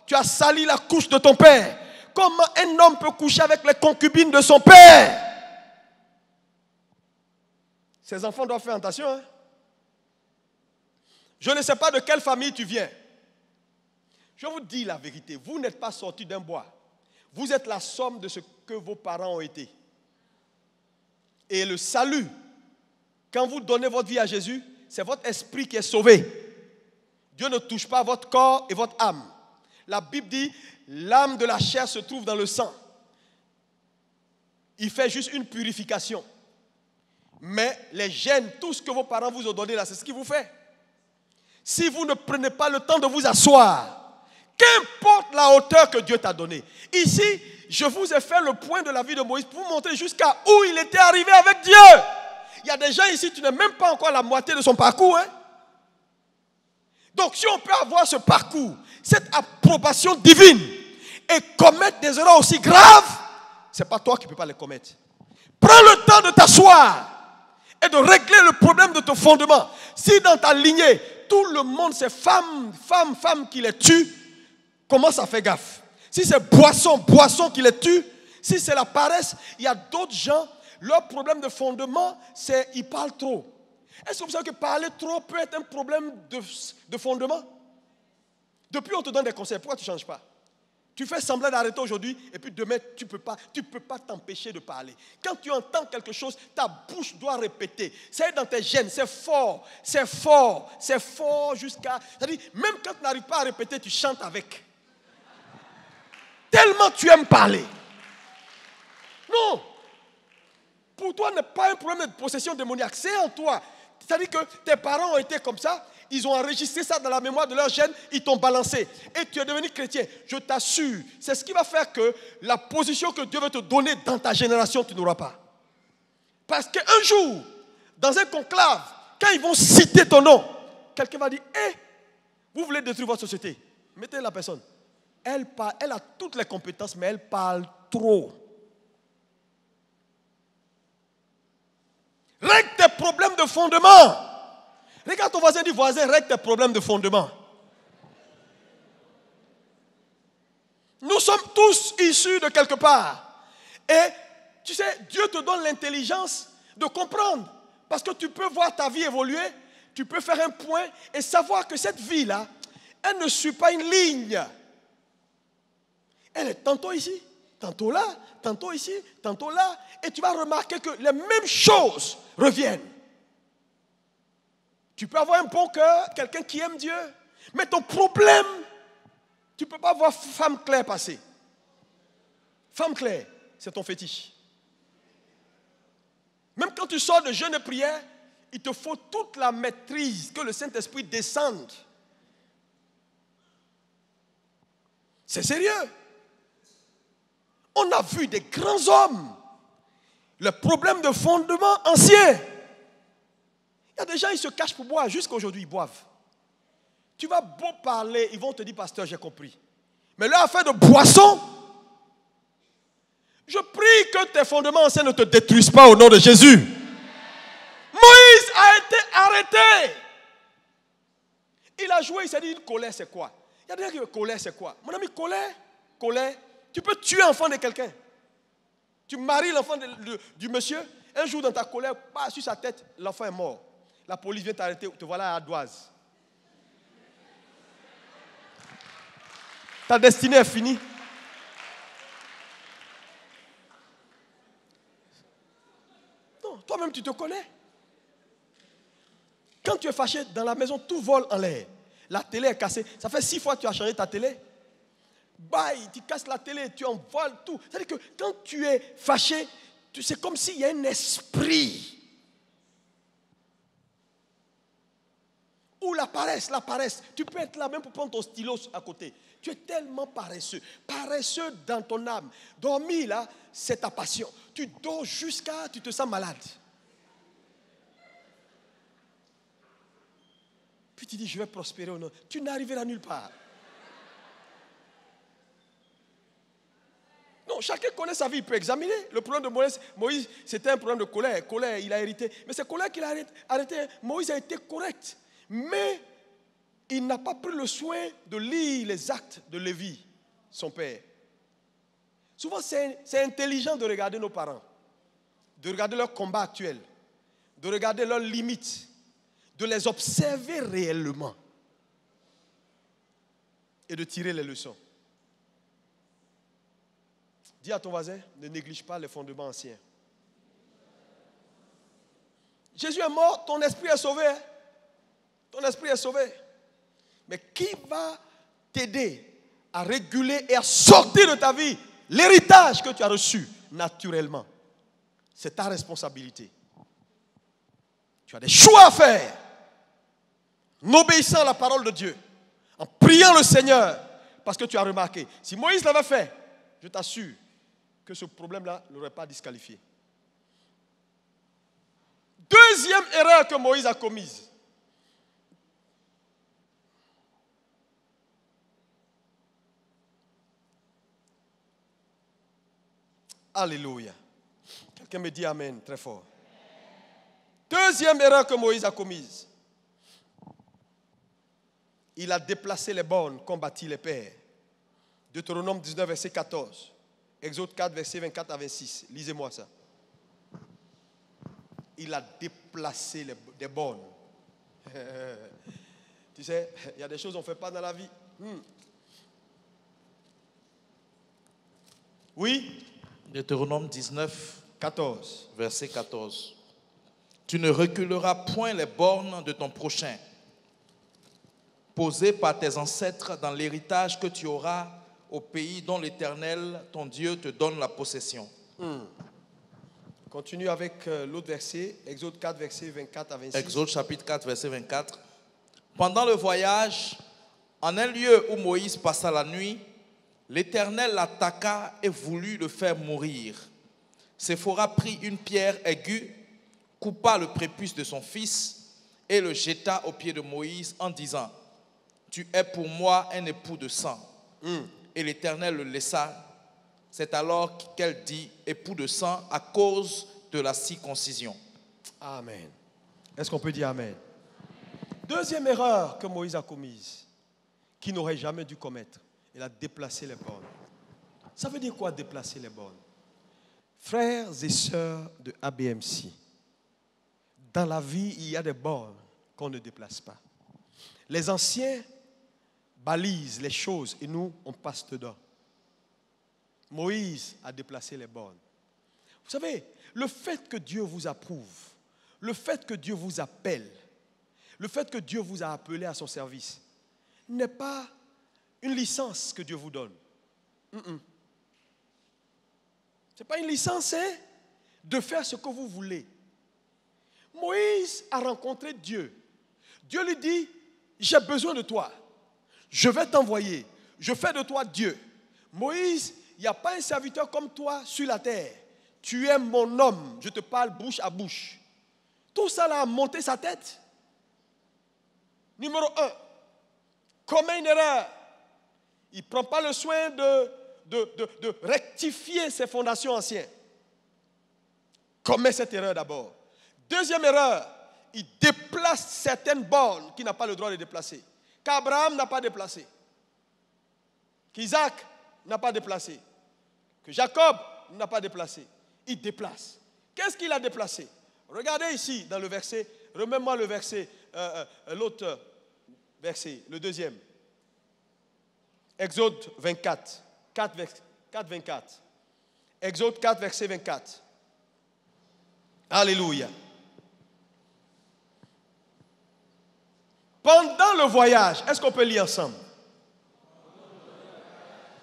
Tu as sali la couche de ton père. Comment un homme peut coucher avec les concubines de son père? Ces enfants doivent faire attention. Hein? Je ne sais pas de quelle famille tu viens. Je vous dis la vérité. Vous n'êtes pas sortis d'un bois. Vous êtes la somme de ce que vos parents ont été. Et le salut, quand vous donnez votre vie à Jésus, c'est votre esprit qui est sauvé. Dieu ne touche pas votre corps et votre âme. La Bible dit, l'âme de la chair se trouve dans le sang. Il fait juste une purification. Mais les gènes, tout ce que vos parents vous ont donné là, c'est ce qu'il vous fait. Si vous ne prenez pas le temps de vous asseoir, qu'importe la hauteur que Dieu t'a donnée. Ici, je vous ai fait le point de la vie de Moïse pour vous montrer jusqu'à où il était arrivé avec Dieu. Il y a des gens ici, tu n'es même pas encore à la moitié de son parcours. Hein? Donc, si on peut avoir ce parcours, cette approbation divine et commettre des erreurs aussi graves, ce n'est pas toi qui ne peux pas les commettre. Prends le temps de t'asseoir et de régler le problème de ton fondement. Si dans ta lignée, tout le monde c'est femme qui les tue, commence à faire gaffe. Si c'est boisson qui les tue, si c'est la paresse, il y a d'autres gens, leur problème de fondement, c'est qu'ils parlent trop. Est-ce que vous savez que parler trop peut être un problème de fondement? Depuis, on te donne des conseils. Pourquoi tu ne changes pas? Tu fais semblant d'arrêter aujourd'hui et puis demain, tu peux pas t'empêcher de parler. Quand tu entends quelque chose, ta bouche doit répéter. C'est dans tes gènes, c'est fort jusqu'à... C'est-à-dire, même quand tu n'arrives pas à répéter, tu chantes avec. Tellement tu aimes parler. Non. Pour toi, ce n'est pas un problème de possession démoniaque. C'est en toi. C'est-à-dire que tes parents ont été comme ça, ils ont enregistré ça dans la mémoire de leur gène, ils t'ont balancé. Et tu es devenu chrétien. Je t'assure, c'est ce qui va faire que la position que Dieu veut te donner dans ta génération, tu n'auras pas. Parce qu'un jour, dans un conclave, quand ils vont citer ton nom, quelqu'un va dire, vous voulez détruire votre société. Mettez la personne. Elle a toutes les compétences, mais elle parle trop. Règle tes problèmes de fondement. Regarde ton voisin, dis voisin, règle tes problèmes de fondement. Nous sommes tous issus de quelque part. Et tu sais, Dieu te donne l'intelligence de comprendre. Parce que tu peux voir ta vie évoluer, tu peux faire un point et savoir que cette vie-là, elle ne suit pas une ligne. Elle est tantôt ici, tantôt là, tantôt ici, tantôt là. Et tu vas remarquer que les mêmes choses reviennent. Tu peux avoir un bon cœur, quelqu'un qui aime Dieu. Mais ton problème, tu ne peux pas voir femme claire passer. Femme claire, c'est ton fétiche. Même quand tu sors de jeûne et prière, il te faut toute la maîtrise, que le Saint-Esprit descende. C'est sérieux. On a vu des grands hommes. Le problème de fondement ancien. Il y a des gens, ils se cachent pour boire. Jusqu'à aujourd'hui, ils boivent. Tu vas beau parler, ils vont te dire, pasteur, j'ai compris. Mais leur affaire de boisson, Je prie que tes fondements anciens ne te détruisent pas au nom de Jésus. Moïse a été arrêté. Il a joué, il s'est dit, une colère c'est quoi? Il y a des gens qui disent, colère c'est quoi? Mon ami, colère, tu peux tuer l'enfant de quelqu'un. Tu maries l'enfant du monsieur, un jour dans ta colère, pas sur sa tête, l'enfant est mort. La police vient t'arrêter, te voilà à Ardoise. Ta destinée est finie. Non, toi-même tu te connais. Quand tu es fâché dans la maison, tout vole en l'air. La télé est cassée. Ça fait 6 fois que tu as changé ta télé. Bye, tu casses la télé, tu envoles tout. C'est-à-dire que quand tu es fâché, c'est comme s'il y a un esprit. Ou la paresse. Tu peux être là même pour prendre ton stylo à côté. Tu es tellement paresseux dans ton âme. Dormir là, c'est ta passion. Tu dors jusqu'à, tu te sens malade. Puis tu dis, je vais prospérer ou non. Tu n'arriveras nulle part. Non, chacun connaît sa vie, il peut examiner. Le problème de Moïse, c'était un problème de colère. Colère, il a hérité. Mais c'est colère qu'il a arrêté. Moïse a été correct. Mais il n'a pas pris le soin de lire les actes de Lévi, son père. Souvent, c'est intelligent de regarder nos parents, de regarder leur combat actuel, de regarder leurs limites, de les observer réellement et de tirer les leçons. Dis à ton voisin, ne néglige pas les fondements anciens. Jésus est mort, ton esprit est sauvé. Hein? Ton esprit est sauvé. Mais qui va t'aider à réguler et à sortir de ta vie l'héritage que tu as reçu naturellement? C'est ta responsabilité. Tu as des choix à faire. En obéissant à la parole de Dieu. En priant le Seigneur. Parce que tu as remarqué, si Moïse l'avait fait, je t'assure que ce problème-là ne l'aurait pas disqualifié. Deuxième erreur que Moïse a commise. Alléluia. Quelqu'un me dit amen très fort. Deuxième erreur que Moïse a commise. Il a déplacé les bornes qu'ont bâti les pères. Deutéronome 19, verset 14. Exode 4, verset 24 à 26. Lisez-moi ça. Il a déplacé des bornes. Tu sais, il y a des choses qu'on ne fait pas dans la vie. Oui? Deutéronome 19, 14. verset 14. Tu ne reculeras point les bornes de ton prochain, posées par tes ancêtres dans l'héritage que tu auras au pays dont l'Éternel, ton Dieu, te donne la possession. Continue avec l'autre verset, Exode 4, verset 24 à 26. Exode chapitre 4, verset 24. Pendant le voyage, en un lieu où Moïse passa la nuit, l'Éternel l'attaqua et voulut le faire mourir. Séphora prit une pierre aiguë, coupa le prépuce de son fils et le jeta aux pieds de Moïse en disant, « Tu es pour moi un époux de sang. » Et l'Éternel le laissa. C'est alors qu'elle dit, « Époux de sang à cause de la circoncision. » Amen. Est-ce qu'on peut dire amen? Deuxième erreur que Moïse a commise, qu'il n'aurait jamais dû commettre. Il a déplacé les bornes. Ça veut dire quoi déplacer les bornes? Frères et sœurs de ABMC, dans la vie, il y a des bornes qu'on ne déplace pas. Les anciens balisent les choses et nous, on passe dedans. Moïse a déplacé les bornes. Vous savez, le fait que Dieu vous approuve, le fait que Dieu vous appelle, le fait que Dieu vous a appelé à son service, n'est pas une licence que Dieu vous donne. Ce n'est pas une licence, hein, de faire ce que vous voulez. Moïse a rencontré Dieu. Dieu lui dit, j'ai besoin de toi. Je vais t'envoyer. Je fais de toi Dieu. Moïse, il n'y a pas un serviteur comme toi sur la terre. Tu es mon homme. Je te parle bouche à bouche. Tout ça là a monté sa tête. Numéro 1. Commet une erreur. Il ne prend pas le soin de de rectifier ses fondations anciennes, commet cette erreur d'abord. Deuxième erreur, il déplace certaines bornes qu'il n'a pas le droit de déplacer, qu'Abraham n'a pas déplacé, qu'Isaac n'a pas déplacé, que Jacob n'a pas déplacé. Il déplace. Qu'est-ce qu'il a déplacé? Regardez ici dans le verset, remets-moi le verset, l'autre verset, le deuxième. Exode 24, 4, 24. Exode 4, verset 24. Alléluia. Pendant le voyage, est-ce qu'on peut lire ensemble?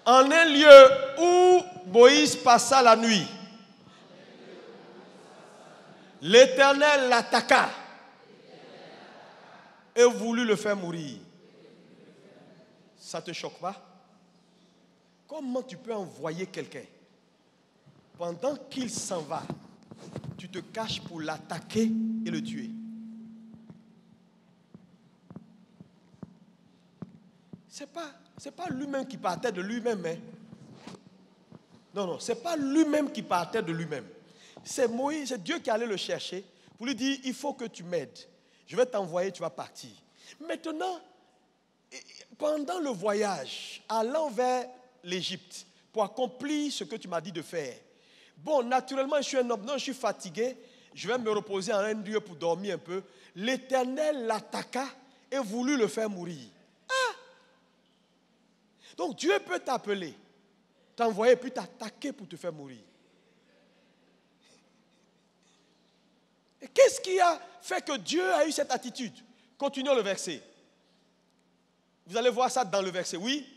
En un lieu où Moïse passa la nuit, l'Éternel l'attaqua et voulut le faire mourir. Ça ne te choque pas? Comment tu peux envoyer quelqu'un pendant qu'il s'en va, tu te caches pour l'attaquer et le tuer? C'est pas lui-même qui partait de lui-même. Hein? Non, c'est pas lui-même qui partait de lui-même. C'est Moïse, c'est Dieu qui allait le chercher pour lui dire, il faut que tu m'aides. Je vais t'envoyer, tu vas partir. Maintenant, pendant le voyage, allant vers l'Égypte, pour accomplir ce que tu m'as dit de faire. Bon, naturellement, je suis un homme, non, je suis fatigué, je vais me reposer en un lieu pour dormir un peu. L'Éternel l'attaqua et voulut le faire mourir. Ah! Donc Dieu peut t'appeler, t'envoyer, puis t'attaquer pour te faire mourir. Et qu'est-ce qui a fait que Dieu a eu cette attitude? Continuons le verset. Vous allez voir ça dans le verset, oui.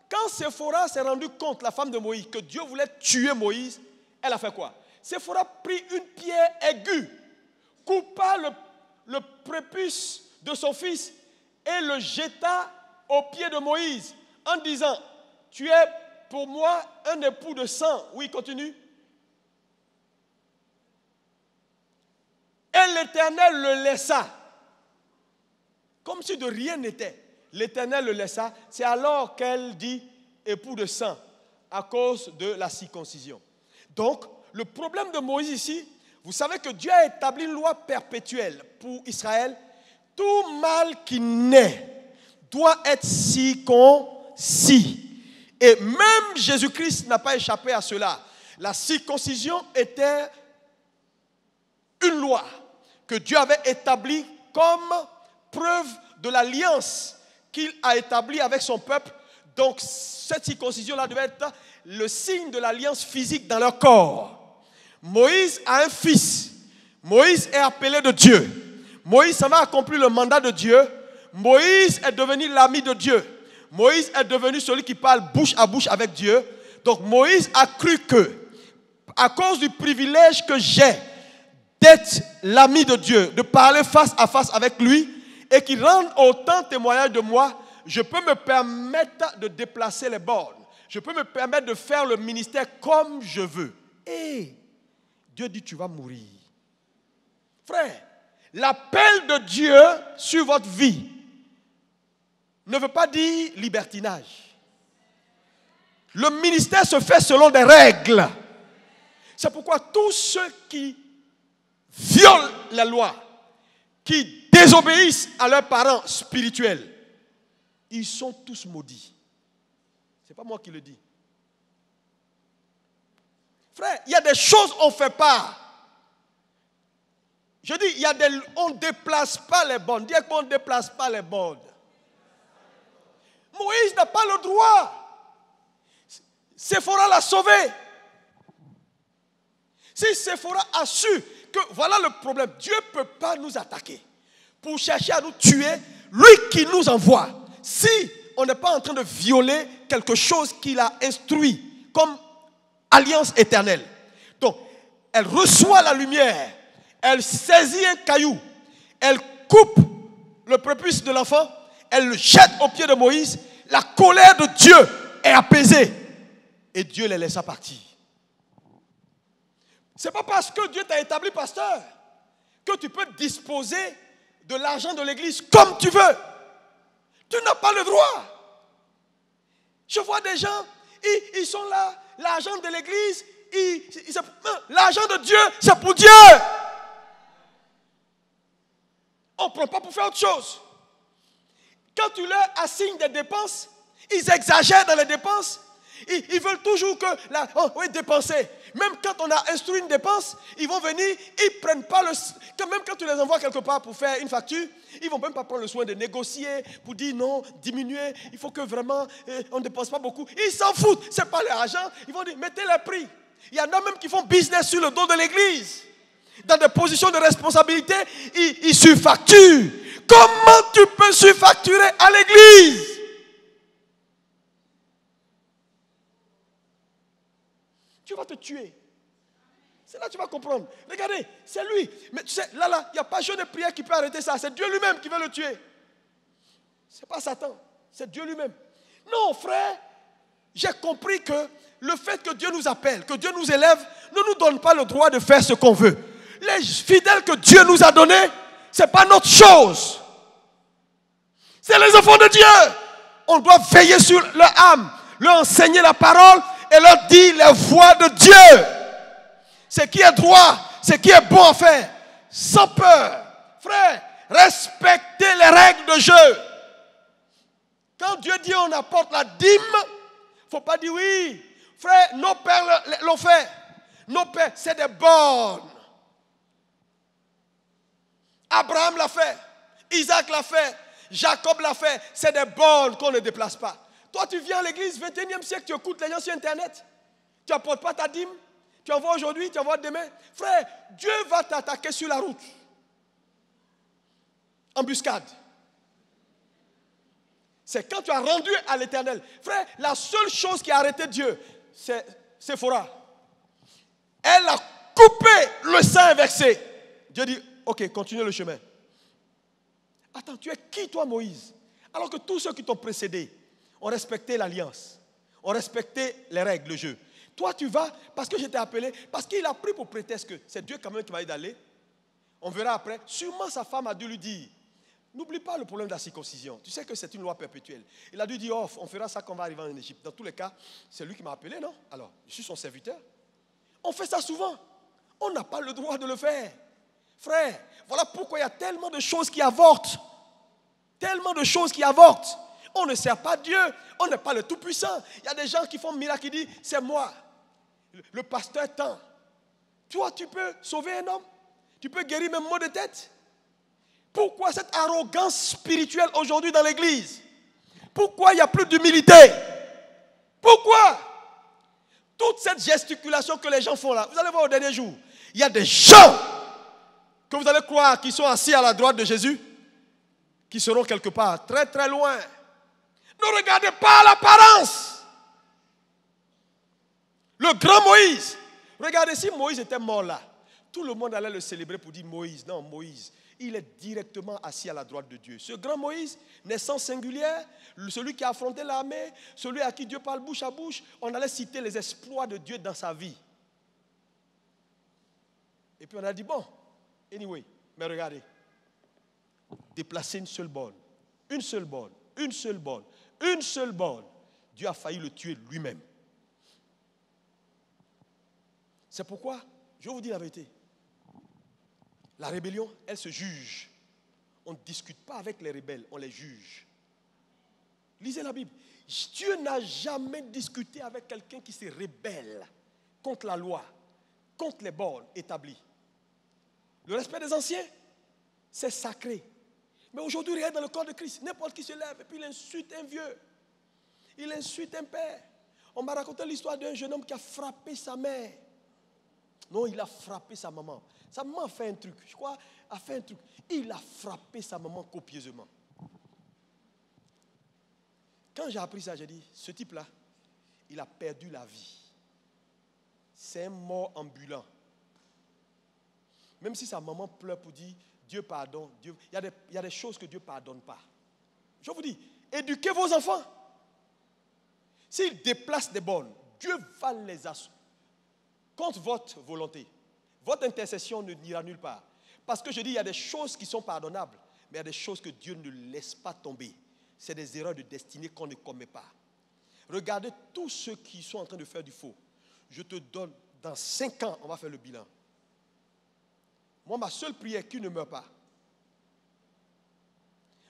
Quand Séphora s'est rendu compte, la femme de Moïse, que Dieu voulait tuer Moïse, elle a fait quoi? Séphora prit une pierre aiguë, coupa le prépuce de son fils et le jeta aux pieds de Moïse en disant, tu es pour moi un époux de sang. Oui, continue. Et l'Éternel le laissa, comme si de rien n'était. L'Éternel le laissa. C'est alors qu'elle dit époux de sang, à cause de la circoncision. Donc, le problème de Moïse ici, vous savez que Dieu a établi une loi perpétuelle pour Israël. Tout mâle qui naît doit être circoncis. Et même Jésus-Christ n'a pas échappé à cela. La circoncision était une loi que Dieu avait établie comme preuve de l'alliance qu'il a établie avec son peuple. Donc cette circoncision-là devait être le signe de l'alliance physique dans leur corps. Moïse a un fils. Moïse est appelé de Dieu. Moïse s'en va accomplir le mandat de Dieu. Moïse est devenu l'ami de Dieu. Moïse est devenu celui qui parle bouche à bouche avec Dieu. Donc Moïse a cru que, à cause du privilège que j'ai d'être l'ami de Dieu, de parler face à face avec lui, et qu'il rende autant témoignage de moi, je peux me permettre de déplacer les bornes. Je peux me permettre de faire le ministère comme je veux. Et Dieu dit, tu vas mourir. Frère, l'appel de Dieu sur votre vie ne veut pas dire libertinage. Le ministère se fait selon des règles. C'est pourquoi tous ceux qui violent la loi, qui désobéissent à leurs parents spirituels, ils sont tous maudits. Ce n'est pas moi qui le dis. Frère, il y a des choses qu'on ne fait pas. Je dis, on ne déplace pas les bornes. Dis qu'on ne déplace pas les bornes. Moïse n'a pas le droit. Séphora l'a sauvé. Si Séphora a su que voilà le problème, Dieu ne peut pas nous attaquer pour chercher à nous tuer, lui qui nous envoie. Si on n'est pas en train de violer quelque chose qu'il a instruit comme alliance éternelle. Donc, elle reçoit la lumière, elle saisit un caillou, elle coupe le prépuce de l'enfant, elle le jette aux pieds de Moïse, la colère de Dieu est apaisée et Dieu les laissa partir. Ce n'est pas parce que Dieu t'a établi pasteur que tu peux disposer de l'argent de l'église comme tu veux. Tu n'as pas le droit. Je vois des gens, ils sont là, l'argent de l'église, l'argent de Dieu, c'est pour Dieu. On ne prend pas pour faire autre chose. Quand tu leur assignes des dépenses, ils exagèrent dans les dépenses. Ils veulent toujours dépenser. Même quand on a instruit une dépense, ils vont venir, ils ne prennent pas même quand tu les envoies quelque part pour faire une facture, ils ne vont même pas prendre le soin de négocier pour dire non, diminuer, il faut que vraiment on ne dépense pas beaucoup. Ils s'en foutent, ce n'est pas leur argent. Ils vont dire mettez les prix. Il y en a même qui font business sur le dos de l'église. Dans des positions de responsabilité, ils surfacturent. Comment tu peux surfacturer à l'église? Tu vas te tuer. C'est là que tu vas comprendre. Regardez, c'est lui. Mais tu sais, là, il n'y a pas jeûne de prière qui peut arrêter ça. C'est Dieu lui-même qui veut le tuer. Ce n'est pas Satan, c'est Dieu lui-même. Non, frère, j'ai compris que le fait que Dieu nous appelle, que Dieu nous élève, ne nous donne pas le droit de faire ce qu'on veut. Les fidèles que Dieu nous a donnés, ce n'est pas notre chose. C'est les enfants de Dieu. On doit veiller sur leur âme, leur enseigner la parole et leur dire les voies de Dieu. Ce qui est droit, ce qui est bon à faire, sans peur. Frère, respectez les règles de jeu. Quand Dieu dit on apporte la dîme, il ne faut pas dire oui. Frère, nos pères l'ont fait. Nos pères, c'est des bornes. Abraham l'a fait. Isaac l'a fait. Jacob l'a fait. C'est des bornes qu'on ne déplace pas. Toi, tu viens à l'église, 21e siècle, tu écoutes les gens sur Internet. Tu n'apportes pas ta dîme. Tu envoies aujourd'hui, tu envoies demain. Frère, Dieu va t'attaquer sur la route. Embuscade. C'est quand tu as rendu à l'Éternel. Frère, la seule chose qui a arrêté Dieu, c'est Séphora. Elle a coupé le sang versé. Dieu dit, ok, continue le chemin. Attends, tu es qui toi Moïse? Alors que tous ceux qui t'ont précédé ont respecté l'alliance, ont respecté les règles, le jeu. Toi tu vas, parce que je t'ai appelé, parce qu'il a pris pour prétexte que c'est Dieu quand même qui m'a dit d'aller. On verra après. Sûrement sa femme a dû lui dire, n'oublie pas le problème de la circoncision. Tu sais que c'est une loi perpétuelle. Il a dû dire, oh, on fera ça quand on va arriver en Égypte. Dans tous les cas, c'est lui qui m'a appelé, non? Alors, je suis son serviteur. On fait ça souvent. On n'a pas le droit de le faire. Frère, voilà pourquoi il y a tellement de choses qui avortent. Tellement de choses qui avortent. On ne sert pas Dieu. On n'est pas le Tout-Puissant. Il y a des gens qui font miracle qui disent, c'est moi. Le pasteur tant. Toi, tu peux sauver un homme. Tu peux guérir même maux de tête. Pourquoi cette arrogance spirituelle aujourd'hui dans l'église? Pourquoi il n'y a plus d'humilité? Pourquoi? Toute cette gesticulation que les gens font là, vous allez voir au dernier jour, il y a des gens que vous allez croire qui sont assis à la droite de Jésus, qui seront quelque part très très loin. Ne regardez pas l'apparence. Le grand Moïse, regardez, si Moïse était mort là, tout le monde allait le célébrer pour dire Moïse. Non, Moïse, il est directement assis à la droite de Dieu. Ce grand Moïse, naissance singulière, celui qui a affronté l'armée, celui à qui Dieu parle bouche à bouche, on allait citer les exploits de Dieu dans sa vie. Et puis on a dit, bon, anyway, mais regardez, déplacer une seule borne, une seule borne, une seule borne, une seule borne, Dieu a failli le tuer lui-même. C'est pourquoi, je vais vous dire la vérité, la rébellion, elle se juge. On ne discute pas avec les rebelles, on les juge. Lisez la Bible. Dieu n'a jamais discuté avec quelqu'un qui se rébelle contre la loi, contre les bornes établies. Le respect des anciens, c'est sacré. Mais aujourd'hui, regarde dans le corps de Christ, n'importe qui se lève et puis il insulte un vieux. Il insulte un père. On m'a raconté l'histoire d'un jeune homme qui a frappé sa mère. Non, il a frappé sa maman. Sa maman a fait un truc, je crois, a fait un truc. Il a frappé sa maman copieusement. Quand j'ai appris ça, j'ai dit, ce type-là, il a perdu la vie. C'est un mort ambulant. Même si sa maman pleure pour dire, Dieu pardonne, Dieu, il y a des choses que Dieu ne pardonne pas. Je vous dis, éduquez vos enfants. S'ils déplacent des bornes, Dieu va les assurer. Contre votre volonté, votre intercession ne n'ira nulle part. Parce que je dis, il y a des choses qui sont pardonnables, mais il y a des choses que Dieu ne laisse pas tomber. C'est des erreurs de destinée qu'on ne commet pas. regardez tous ceux qui sont en train de faire du faux. Je te donne, dans 5 ans, on va faire le bilan. Moi, ma seule prière, qu'il ne meure pas.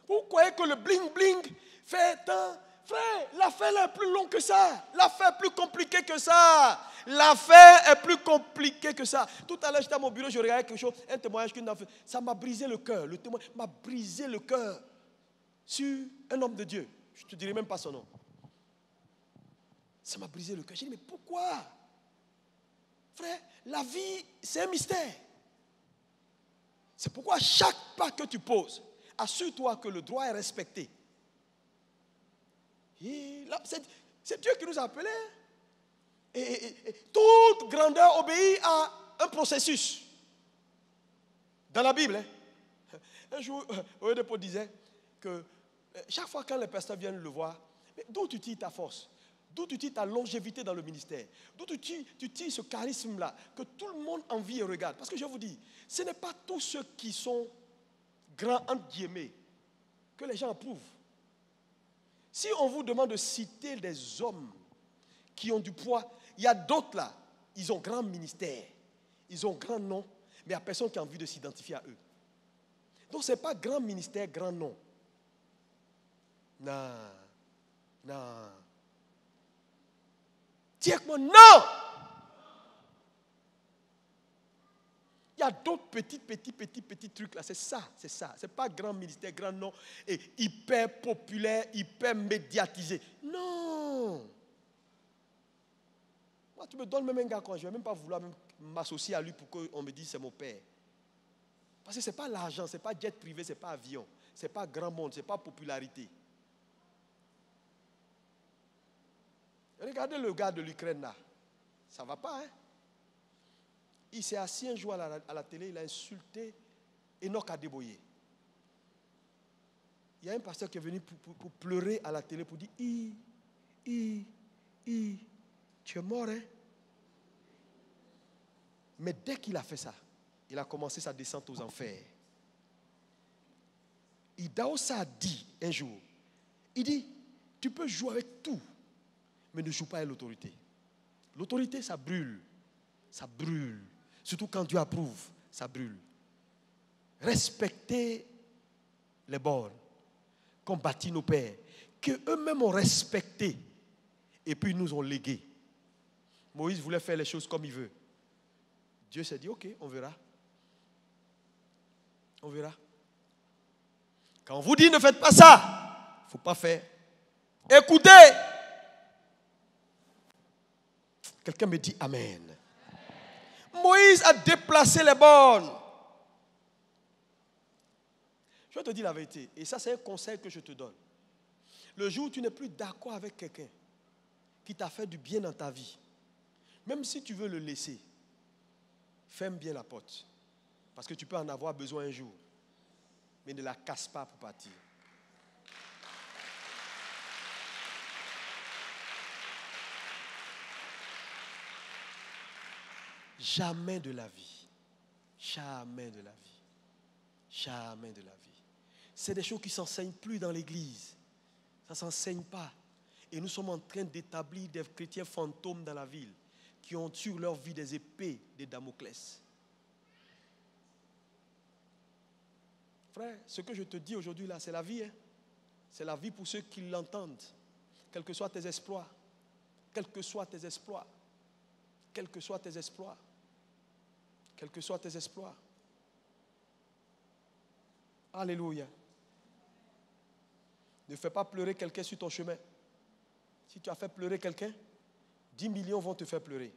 Vous croyez que le bling-bling fait tant? Frère, l'affaire est plus longue que ça. L'affaire est plus compliquée que ça. L'affaire est plus compliquée que ça. Tout à l'heure, j'étais à mon bureau, je regardais quelque chose, un témoignage qu'une a fait. Ça m'a brisé le cœur. Le témoignage m'a brisé le cœur sur un homme de Dieu. Je ne te dirai même pas son nom. Ça m'a brisé le cœur. J'ai dit, mais pourquoi? Frère, la vie, c'est un mystère. C'est pourquoi chaque pas que tu poses, assure-toi que le droit est respecté. C'est Dieu qui nous a appelés. Et toute grandeur obéit à un processus. Dans la Bible, un jour, Oyedepo disait que chaque fois quand les pasteurs viennent le voir, d'où tu tires ta force? D'où tu tires ta longévité dans le ministère? D'où tu tires ce charisme-là que tout le monde envie et regarde? Parce que je vous dis, ce n'est pas tous ceux qui sont grands, entre guillemets, que les gens approuvent. Si on vous demande de citer des hommes qui ont du poids, il y a d'autres là, ils ont grand ministère, ils ont grand nom, mais il n'y a personne qui a envie de s'identifier à eux. Donc ce n'est pas grand ministère, grand nom. Non, non. Dis avec moi, non! Il y a d'autres petits trucs là, c'est ça. C'est pas grand ministère, grand nom, et hyper populaire, hyper médiatisé. Non! Moi, tu me donnes même un gars quand je ne vais même pas vouloir m'associer à lui pour qu'on me dise c'est mon père. Parce que ce n'est pas l'argent, ce n'est pas jet privé, ce n'est pas avion, ce n'est pas grand monde, ce n'est pas popularité. Regardez le gars de l'Ukraine là. Ça ne va pas, hein? Il s'est assis un jour à la télé, il a insulté Enoch Adeboye. Il y a un pasteur qui est venu pour pleurer à la télé pour dire tu es mort, hein? Mais dès qu'il a fait ça, il a commencé sa descente aux enfers. Idaosa a dit un jour, il dit, tu peux jouer avec tout, mais ne joue pas avec l'autorité. L'autorité, ça brûle. Ça brûle. Surtout quand Dieu approuve, ça brûle. Respectez les bornes qu'ont bâti nos pères, qu'eux-mêmes ont respecté et puis ils nous ont légué. Moïse voulait faire les choses comme il veut. Dieu s'est dit, ok, on verra. On verra. Quand on vous dit ne faites pas ça, il ne faut pas faire. Écoutez. Quelqu'un me dit Amen. Moïse a déplacé les bornes. Je vais te dire la vérité. Et ça, c'est un conseil que je te donne. Le jour où tu n'es plus d'accord avec quelqu'un qui t'a fait du bien dans ta vie, même si tu veux le laisser, ferme bien la porte. Parce que tu peux en avoir besoin un jour. Mais ne la casse pas pour partir. Jamais de la vie. Jamais de la vie. Jamais de la vie. C'est des choses qui ne s'enseignent plus dans l'église. Ça ne s'enseigne pas. Et nous sommes en train d'établir des chrétiens fantômes dans la ville qui ont sur leur vie des épées de Damoclès. Frère, ce que je te dis aujourd'hui là, c'est la vie. Hein? C'est la vie pour ceux qui l'entendent. Quels que soient tes exploits. Quels que soient tes exploits. Quels que soient tes exploits. Quels que soient tes exploits. Alléluia. Ne fais pas pleurer quelqu'un sur ton chemin. Si tu as fait pleurer quelqu'un, 10 millions vont te faire pleurer.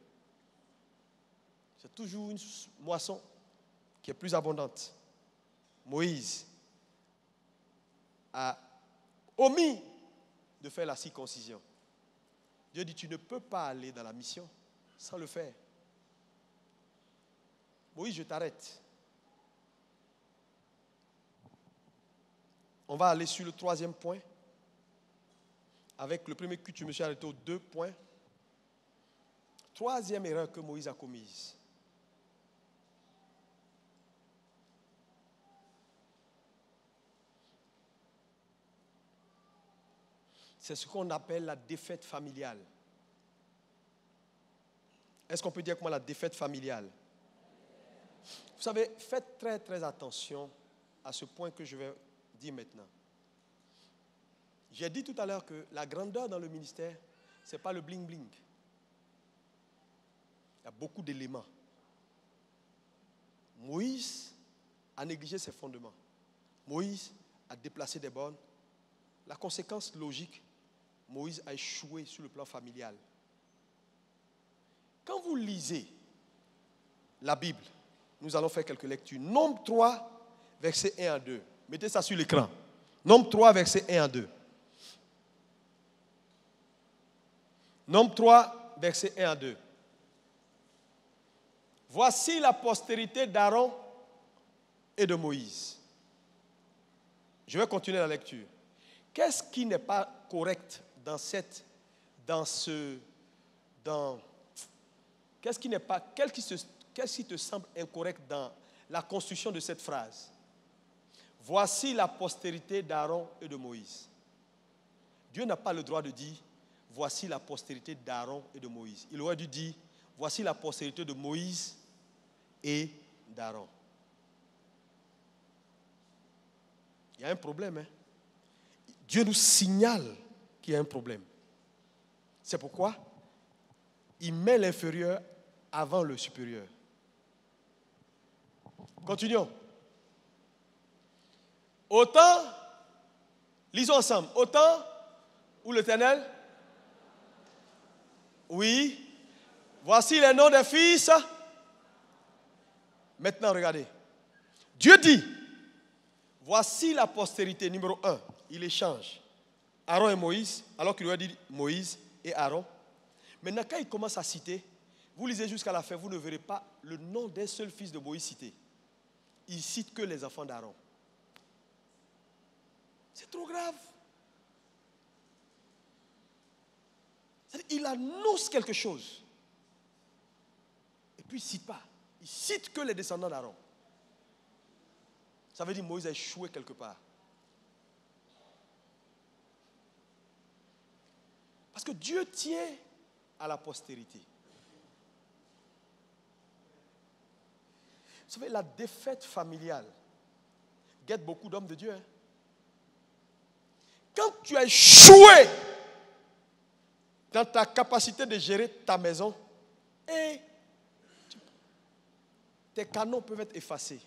C'est toujours une moisson qui est plus abondante. Moïse a omis de faire la circoncision. Dieu dit, tu ne peux pas aller dans la mission sans le faire. Moïse, je t'arrête. On va aller sur le 3e point. Avec le premier culte, je me suis arrêté aux 2 points. 3e erreur que Moïse a commise. C'est ce qu'on appelle la défaite familiale. Est-ce qu'on peut dire comment la défaite familiale? Vous savez, faites très très attention à ce point que je vais dire maintenant. J'ai dit tout à l'heure que la grandeur dans le ministère, ce n'est pas le bling-bling. Il y a beaucoup d'éléments. Moïse a négligé ses fondements. Moïse a déplacé des bornes. La conséquence logique, Moïse a échoué sur le plan familial. Quand vous lisez la Bible, nous allons faire quelques lectures. Nombre 3, versets 1 à 2. Mettez ça sur l'écran. Nombre 3, versets 1 à 2. Nombre 3, versets 1 à 2. Voici la postérité d'Aaron et de Moïse. Je vais continuer la lecture. Qu'est-ce qui n'est pas correct qu'est-ce qui te semble incorrect dans la construction de cette phrase? Voici la postérité d'Aaron et de Moïse. Dieu n'a pas le droit de dire voici la postérité d'Aaron et de Moïse. Il aurait dû dire voici la postérité de Moïse et d'Aaron. Il y a un problème. Dieu nous signale qu'il y a un problème. C'est pourquoi il met l'inférieur avant le supérieur. Continuons. Autant, lisons ensemble, autant où l'Éternel, oui, voici les noms des fils. Maintenant, regardez. Dieu dit, voici la postérité, numéro 1. Il échange Aaron et Moïse, alors qu'il lui a dit Moïse et Aaron. Maintenant, quand il commence à citer, vous lisez jusqu'à la fin, vous ne verrez pas le nom d'un seul fils de Moïse cité. Il cite que les enfants d'Aaron. C'est trop grave. Il annonce quelque chose. Et puis il ne cite pas. Il cite que les descendants d'Aaron. Ça veut dire que Moïse a échoué quelque part. Parce que Dieu tient à la postérité. Vous savez, la défaite familiale guette beaucoup d'hommes de Dieu. Quand tu as échoué dans ta capacité de gérer ta maison, et tes canons peuvent être effacés.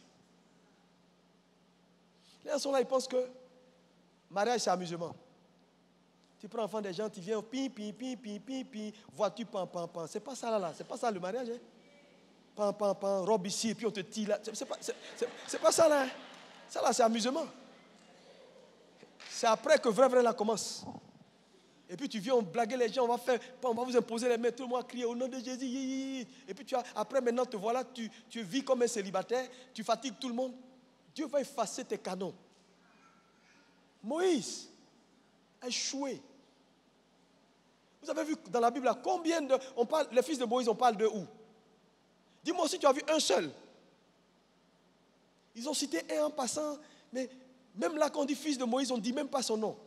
Les gens sont là, ils pensent que mariage, c'est amusement. Tu prends l'enfant des gens, tu viens, pi, pi, pi, pi, pi, pi, voiture, pan, pan, pan. C'est pas ça là, c'est pas ça le mariage. Pan, pan, pan, robe ici, et puis on te tire là. C'est pas ça là. Ça là, c'est amusement. C'est après que vrai là commence. Et puis tu viens, on blague les gens, on va vous imposer les mains, tout le monde crier au nom de Jésus. Et puis après maintenant te voilà, tu vis comme un célibataire, tu fatigues tout le monde. Dieu va effacer tes canons. Moïse a échoué. Vous avez vu dans la Bible là, combien de... les fils de Moïse, on parle de où? Dis-moi si tu as vu un seul. Ils ont cité un en passant, mais même là quand on dit fils de Moïse, on ne dit même pas son nom.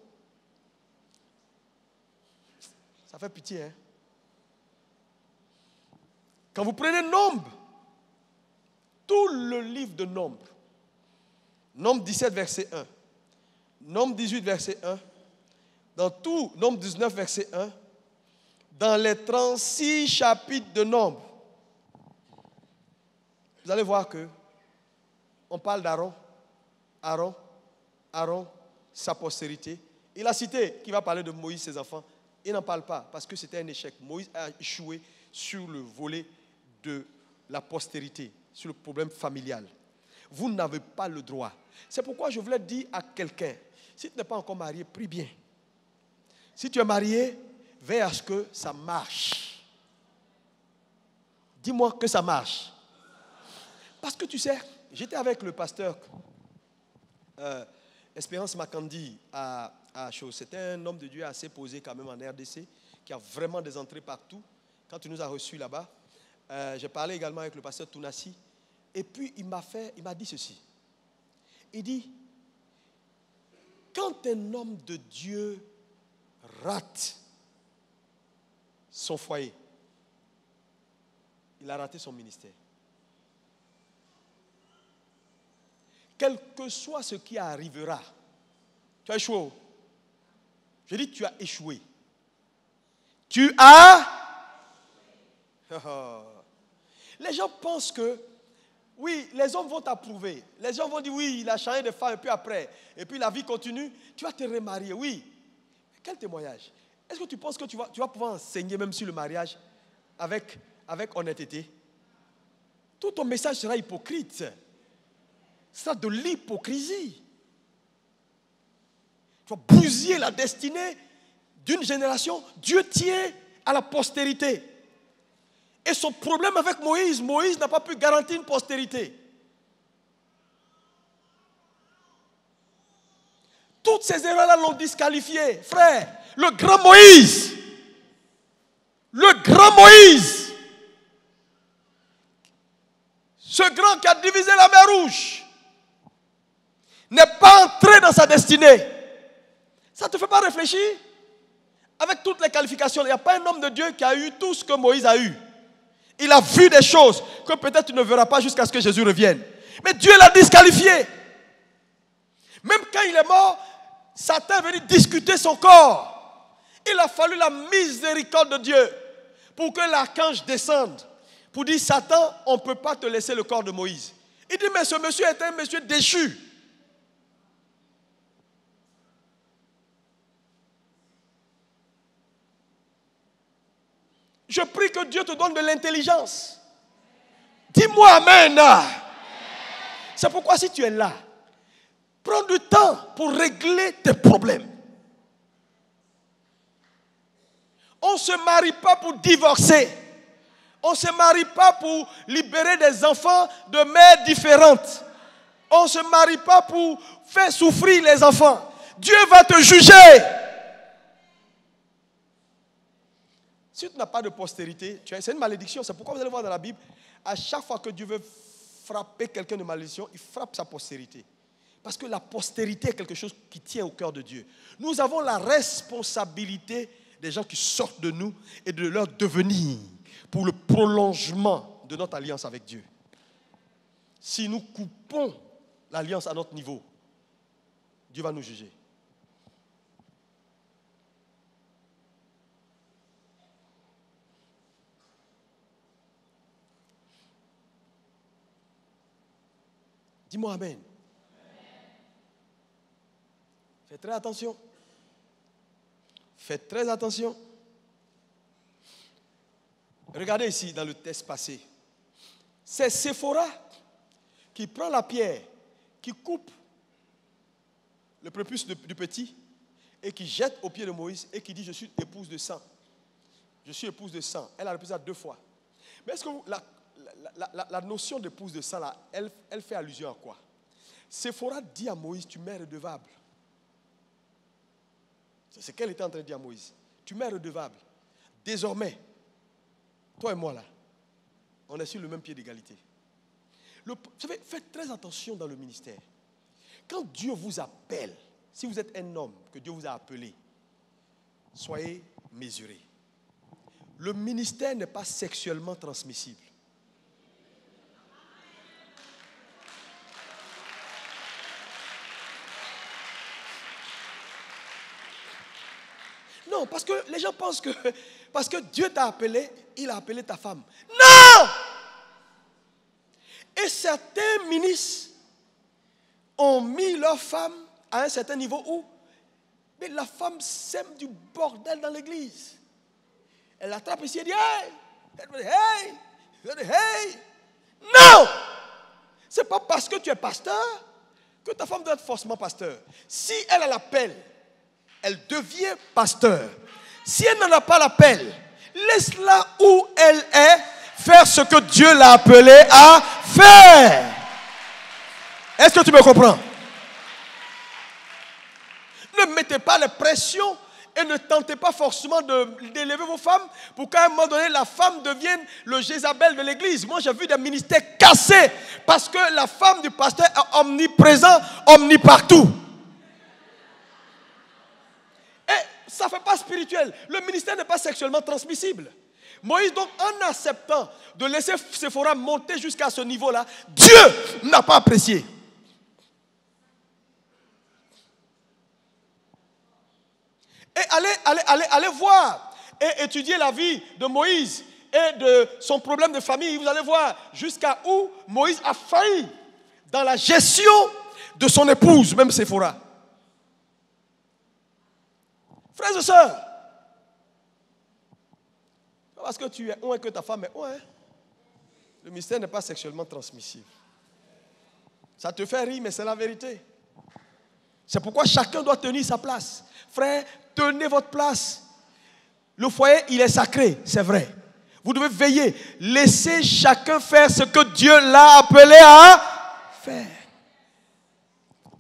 Ça fait pitié, hein? Quand vous prenez Nombre, tout le livre de Nombre, Nombre 17, verset 1, Nombre 18, verset 1, dans tout, Nombre 19, verset 1, dans les 36 chapitres de Nombre, vous allez voir que on parle d'Aaron, Aaron, sa postérité. Il a cité qu'il va parler de Moïse, ses enfants. Il n'en parle pas parce que c'était un échec. Moïse a échoué sur le volet de la postérité, sur le problème familial. Vous n'avez pas le droit. C'est pourquoi je voulais dire à quelqu'un, si tu n'es pas encore marié, prie bien. Si tu es marié, veille à ce que ça marche. Dis-moi que ça marche. Parce que tu sais, j'étais avec le pasteur Espérance Makandi à Chose. C'était un homme de Dieu assez posé quand même en RDC, qui a vraiment des entrées partout. Quand il nous a reçus là-bas, j'ai parlé également avec le pasteur Tounassi. Et puis il m'a dit ceci. Il dit, quand un homme de Dieu rate son foyer, il a raté son ministère. Quel que soit ce qui arrivera, tu as échoué. Je dis tu as échoué. Tu as... Les gens pensent que, oui, les hommes vont t'approuver. Les gens vont dire, oui, il a changé de femme, et puis après, et puis la vie continue, tu vas te remarier, oui. Quel témoignage? Est-ce que tu penses que tu vas pouvoir enseigner même sur le mariage avec honnêteté? Tout ton message sera hypocrite. Ce sera de l'hypocrisie. Tu vas bousiller la destinée d'une génération. Dieu tient à la postérité. Et son problème avec Moïse, Moïse n'a pas pu garantir une postérité. Toutes ces erreurs-là l'ont disqualifié. Frère, le grand Moïse, ce grand qui a divisé la mer Rouge, n'est pas entré dans sa destinée. Ça ne te fait pas réfléchir? Avec toutes les qualifications, il n'y a pas un homme de Dieu qui a eu tout ce que Moïse a eu. Il a vu des choses que peut-être tu ne verras pas jusqu'à ce que Jésus revienne. Mais Dieu l'a disqualifié. Même quand il est mort, Satan est venu discuter son corps. Il a fallu la miséricorde de Dieu pour que l'archange descende. Pour dire, Satan, on ne peut pas te laisser le corps de Moïse. Il dit, mais ce monsieur est un monsieur déchu. Je prie que Dieu te donne de l'intelligence. Dis-moi amen. C'est pourquoi si tu es là, prends du temps pour régler tes problèmes. On ne se marie pas pour divorcer. On ne se marie pas pour libérer des enfants de mères différentes. On ne se marie pas pour faire souffrir les enfants. Dieu va te juger. Si tu n'as pas de postérité, c'est une malédiction. C'est pourquoi vous allez voir dans la Bible, à chaque fois que Dieu veut frapper quelqu'un de malédiction, il frappe sa postérité. Parce que la postérité est quelque chose qui tient au cœur de Dieu. Nous avons la responsabilité des gens qui sortent de nous et de leur devenir pour le prolongement de notre alliance avec Dieu. Si nous coupons l'alliance à notre niveau, Dieu va nous juger. Dis-moi amen. Faites très attention. Faites très attention. Regardez ici dans le texte passé. C'est Séphora qui prend la pierre, qui coupe le prépuce du petit et qui jette aux pieds de Moïse et qui dit, je suis épouse de sang. Je suis épouse de sang. Elle a répété ça 2 fois. Mais est-ce que la notion d'épouse de sang, là, elle fait allusion à quoi? Séphora dit à Moïse, tu m'es redevable. C'est ce qu'elle était en train de dire à Moïse. Tu m'es redevable. Désormais, toi et moi là, on est sur le même pied d'égalité. Vous savez, faites très attention dans le ministère. Quand Dieu vous appelle, si vous êtes un homme que Dieu vous a appelé, soyez mesurés. Le ministère n'est pas sexuellement transmissible. Non, parce que les gens pensent que parce que Dieu t'a appelé, il a appelé ta femme. Non! Et certains ministres ont mis leur femme à un certain niveau où mais la femme sème du bordel dans l'église. Elle attrape ici et dit hey! Elle dit hey! Elle dit hey! Non! C'est pas parce que tu es pasteur que ta femme doit être forcément pasteur. Si elle a l'appel, elle devient pasteur. Si elle n'en a pas l'appel, laisse-la où elle est faire ce que Dieu l'a appelée à faire. Est-ce que tu me comprends? Ne mettez pas les pressions et ne tentez pas forcément d'élever vos femmes pour qu'à un moment donné, la femme devienne le Jézabel de l'église. Moi, j'ai vu des ministères cassés parce que la femme du pasteur est omniprésente, omnipartout. ça ne fait pas spirituel. Le ministère n'est pas sexuellement transmissible. Moïse, donc, en acceptant de laisser Séphora monter jusqu'à ce niveau-là, Dieu n'a pas apprécié. Et allez voir et étudier la vie de Moïse et de son problème de famille. Vous allez voir jusqu'à où Moïse a failli dans la gestion de son épouse, même Séphora. Frères et sœurs, parce que tu es un et que ta femme est un, le mystère n'est pas sexuellement transmissible. Ça te fait rire, mais c'est la vérité. C'est pourquoi chacun doit tenir sa place. Frère, tenez votre place. Le foyer, il est sacré, c'est vrai. Vous devez veiller. Laissez chacun faire ce que Dieu l'a appelé à faire.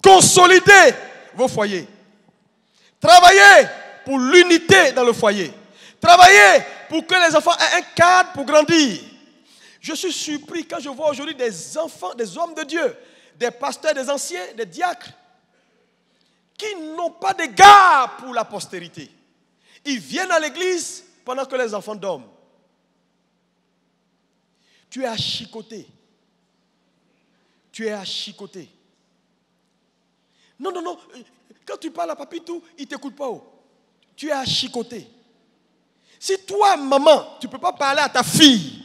Consolidez vos foyers. Travaillez pour l'unité dans le foyer. Travaillez pour que les enfants aient un cadre pour grandir. Je suis surpris quand je vois aujourd'hui des enfants, des hommes de Dieu, des pasteurs, des anciens, des diacres, qui n'ont pas d'égard pour la postérité. Ils viennent à l'église pendant que les enfants dorment. Tu es achicoté. Tu es achicoté. Non. Quand tu parles à Papitou, il ne t'écoute pas. Tu es achicoté. Si toi, maman, tu ne peux pas parler à ta fille,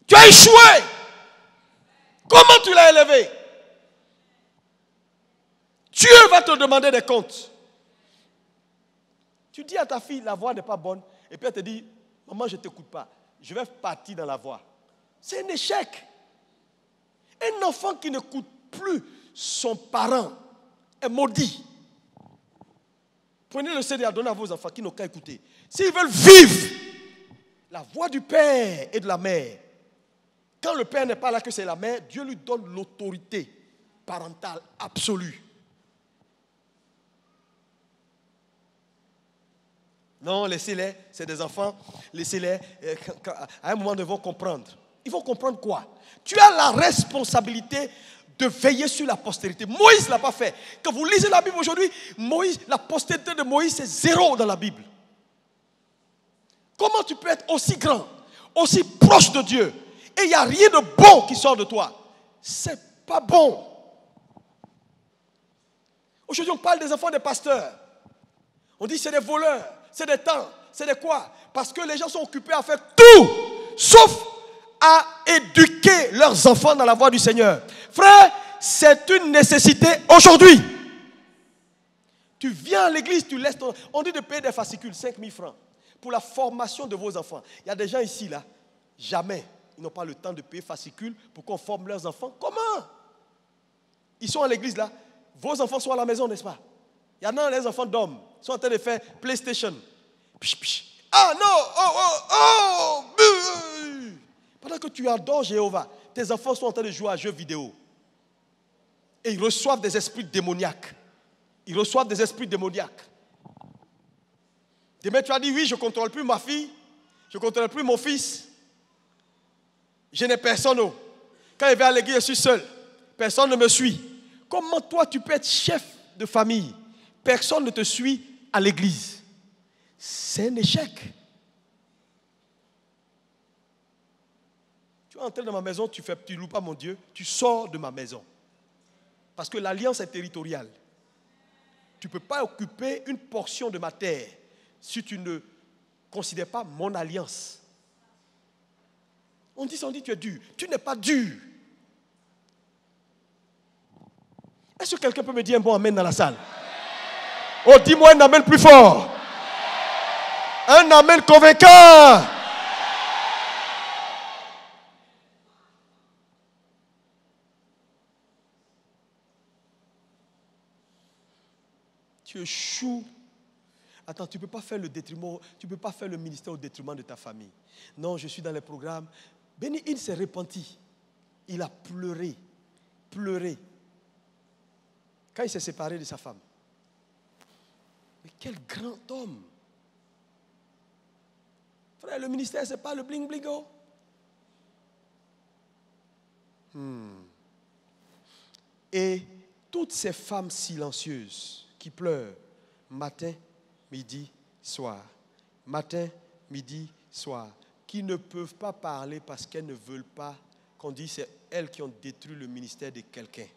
tu as échoué. Comment tu l'as élevé? Dieu va te demander des comptes. Tu dis à ta fille, la voix n'est pas bonne, et puis elle te dit, maman, je ne t'écoute pas. Je vais partir dans la voix. C'est un échec. Un enfant qui n'écoute plus son parent est maudit. Prenez le CD à donner à vos enfants qui n'ont qu'à écouter. S'ils veulent vivre la voix du père et de la mère, quand le père n'est pas là, que c'est la mère, Dieu lui donne l'autorité parentale absolue. Non, laissez-les, c'est des enfants, laissez-les, à un moment ils vont comprendre. Ils vont comprendre quoi? Tu as la responsabilité de veiller sur la postérité. Moïse ne l'a pas fait. Quand vous lisez la Bible aujourd'hui, la postérité de Moïse, c'est 0 dans la Bible. Comment tu peux être aussi grand, aussi proche de Dieu, et il n'y a rien de bon qui sort de toi? C'est pas bon. Aujourd'hui, on parle des enfants des pasteurs. On dit c'est des voleurs, c'est des temps, c'est des quoi? Parce que les gens sont occupés à faire tout, sauf à éduquer leurs enfants dans la voie du Seigneur. Frère, c'est une nécessité aujourd'hui. Tu viens à l'église, tu laisses ton... On dit de payer des fascicules, 5 000 francs, pour la formation de vos enfants. Il y a des gens ici, là, jamais, ils n'ont pas le temps de payer fascicules pour qu'on forme leurs enfants. Comment? Ils sont à l'église, là. Vos enfants sont à la maison, n'est-ce pas? Il y en a, les enfants d'hommes, sont en train de faire PlayStation. Ah non, pendant que tu adores Jéhovah, tes enfants sont en train de jouer à jeux vidéo. Et ils reçoivent des esprits démoniaques. Ils reçoivent des esprits démoniaques. Demain, tu as dit, oui, je ne contrôle plus ma fille, je ne contrôle plus mon fils. Je n'ai personne. Quand il va à l'église, je suis seul. Personne ne me suit. Comment toi, tu peux être chef de famille? Personne ne te suit à l'église. C'est un échec. Tu es entré dans ma maison, tu ne loues pas mon Dieu, tu sors de ma maison. Parce que l'alliance est territoriale. Tu ne peux pas occuper une portion de ma terre si tu ne considères pas mon alliance. On dit tu es dur. Tu n'es pas dur. Est-ce que quelqu'un peut me dire un bon amen dans la salle? Oh, dis-moi un amen plus fort. Un amen convaincant. Tu échoues. Attends, tu ne peux pas faire le détriment, tu ne peux pas faire le ministère au détriment de ta famille. Non, je suis dans les programmes. Béni Hinn s'est repenti. Il a pleuré. Quand il s'est séparé de sa femme. Mais quel grand homme. Frère, le ministère, ce n'est pas le bling-blingo. Et toutes ces femmes silencieuses qui pleurent matin, midi, soir. Matin, midi, soir. Qui ne peuvent pas parler parce qu'elles ne veulent pas qu'on dise c'est elles qui ont détruit le ministère de quelqu'un.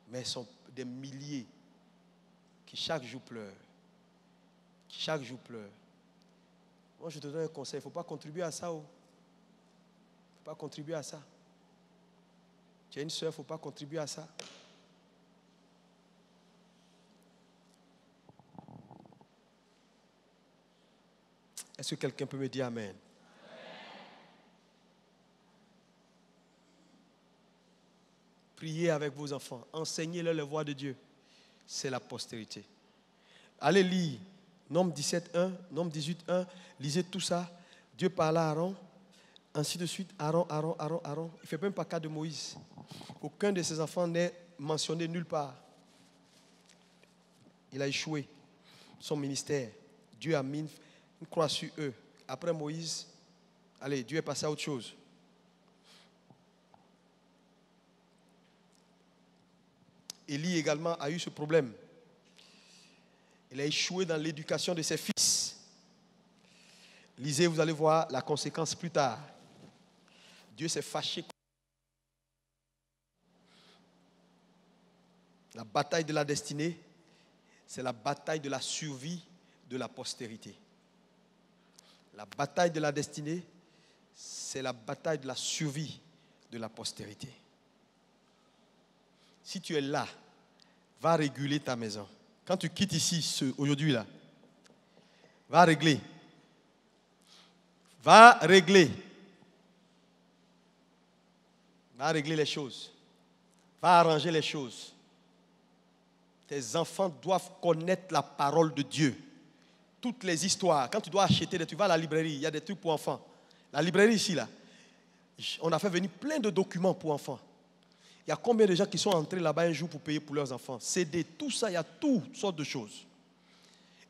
Mais elles sont des milliers qui chaque jour pleurent. Qui chaque jour pleurent. Moi, je te donne un conseil, il ne faut pas contribuer à ça. Il ne faut pas contribuer à ça. Tu as une soeur, il ne faut pas contribuer à ça. Est-ce que quelqu'un peut me dire amen? Priez avec vos enfants. Enseignez-leur la voix de Dieu. C'est la postérité. Allez lire Nombre 17.1, Nombre 18.1. Lisez tout ça. Dieu parla à Aaron. Ainsi de suite. Aaron. Il ne fait même pas cas de Moïse. Aucun de ses enfants n'est mentionné nulle part. Il a échoué. Son ministère. Dieu a mis une croix sur eux. Après Moïse, allez, Dieu est passé à autre chose. Élie également a eu ce problème. Il a échoué dans l'éducation de ses fils. Lisez, vous allez voir la conséquence plus tard. Dieu s'est fâché. La bataille de la destinée, c'est la bataille de la survie de la postérité. La bataille de la destinée, c'est la bataille de la survie de la postérité. Si tu es là, va réguler ta maison. Quand tu quittes ici, aujourd'hui là, va régler. Va régler. Va régler les choses. Va arranger les choses. Tes enfants doivent connaître la parole de Dieu. Toutes les histoires. Quand tu dois acheter, tu vas à la librairie, il y a des trucs pour enfants. La librairie ici, là, on a fait venir plein de documents pour enfants. Il y a combien de gens qui sont entrés là-bas un jour pour payer pour leurs enfants? CD, tout ça, il y a toutes sortes de choses.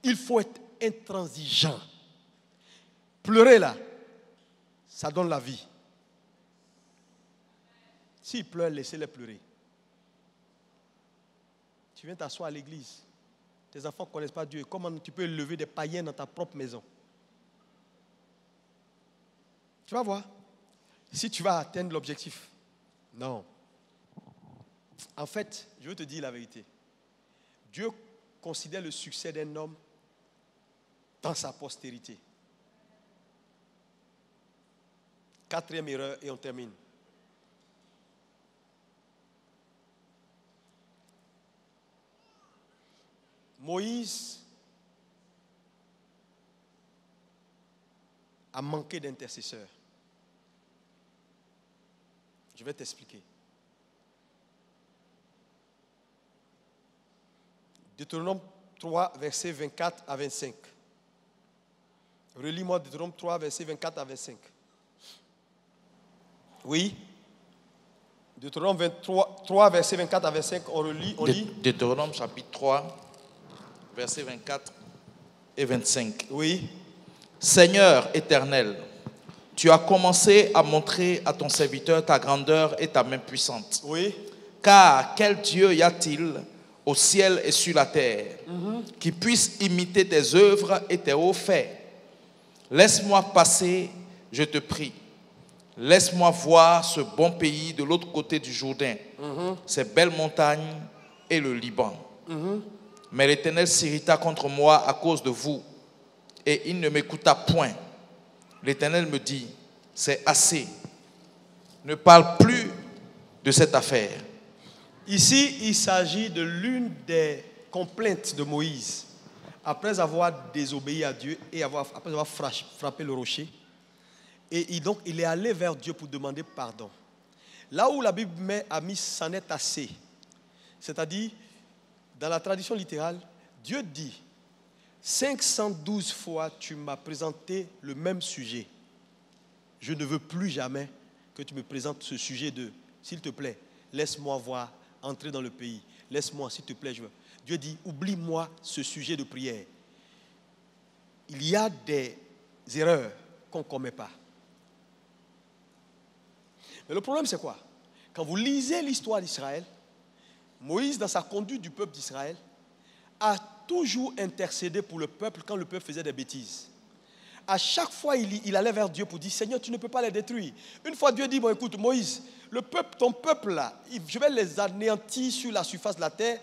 Il faut être intransigeant. Pleurer là, ça donne la vie. S'ils pleurent, laissez-les pleurer. Tu viens t'asseoir à l'église. Tes enfants ne connaissent pas Dieu. Comment tu peux élever des païens dans ta propre maison? Tu vas voir. Si tu vas atteindre l'objectif. Non. En fait, je veux te dire la vérité. Dieu considère le succès d'un homme dans sa postérité. Quatrième erreur et on termine. Moïse a manqué d'intercesseurs. Je vais t'expliquer. Deutéronome 3, versets 24 à 25. Relis-moi Deutéronome 3, versets 24 à 25. Oui. Deutéronome 3, versets 24 à 25, on lit. Deutéronome chapitre 3, versets 24 et 25. Oui. Seigneur éternel, tu as commencé à montrer à ton serviteur ta grandeur et ta main puissante. Oui. Car quel Dieu y a-t-il au ciel et sur la terre qui puisse imiter tes œuvres et tes hauts faits? Laisse-moi passer, je te prie. Laisse-moi voir ce bon pays de l'autre côté du Jourdain, ces belles montagnes et le Liban. Mais l'Éternel s'irrita contre moi à cause de vous, et il ne m'écouta point. L'Éternel me dit, c'est assez. Ne parle plus de cette affaire. Ici, il s'agit de l'une des complaintes de Moïse. Après avoir désobéi à Dieu et après avoir frappé le rocher. Et donc, il est allé vers Dieu pour demander pardon. Là où la Bible a mis « c'en est assez », c'est-à-dire, dans la tradition littérale, Dieu dit « 512 fois tu m'as présenté le même sujet. Je ne veux plus jamais que tu me présentes ce sujet de « s'il te plaît, laisse-moi voir, entrer dans le pays. Laisse-moi, s'il te plaît, je veux. » Dieu dit « oublie-moi ce sujet de prière. » Il y a des erreurs qu'on ne commet pas. Mais le problème, c'est quoi? Quand vous lisez l'histoire d'Israël, Moïse, dans sa conduite du peuple d'Israël, a toujours intercédé pour le peuple quand le peuple faisait des bêtises. À chaque fois, il allait vers Dieu pour dire, Seigneur, tu ne peux pas les détruire. Une fois, Dieu dit, bon, écoute, Moïse, le peuple, ton peuple là, je vais les anéantir sur la surface de la terre.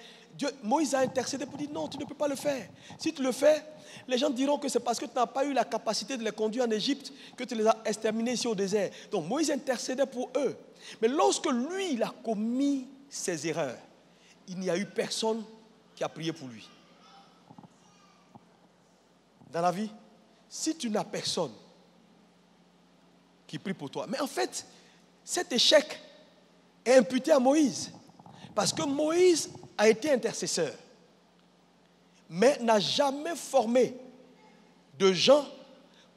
Moïse a intercédé pour dire, non, tu ne peux pas le faire. Si tu le fais, les gens diront que c'est parce que tu n'as pas eu la capacité de les conduire en Égypte que tu les as exterminés ici au désert. Donc Moïse intercédait pour eux. Mais lorsque lui, il a commis ses erreurs, il n'y a eu personne qui a prié pour lui. Dans la vie, si tu n'as personne qui prie pour toi, mais en fait, cet échec est imputé à Moïse. Parce que Moïse a été intercesseur, mais n'a jamais formé de gens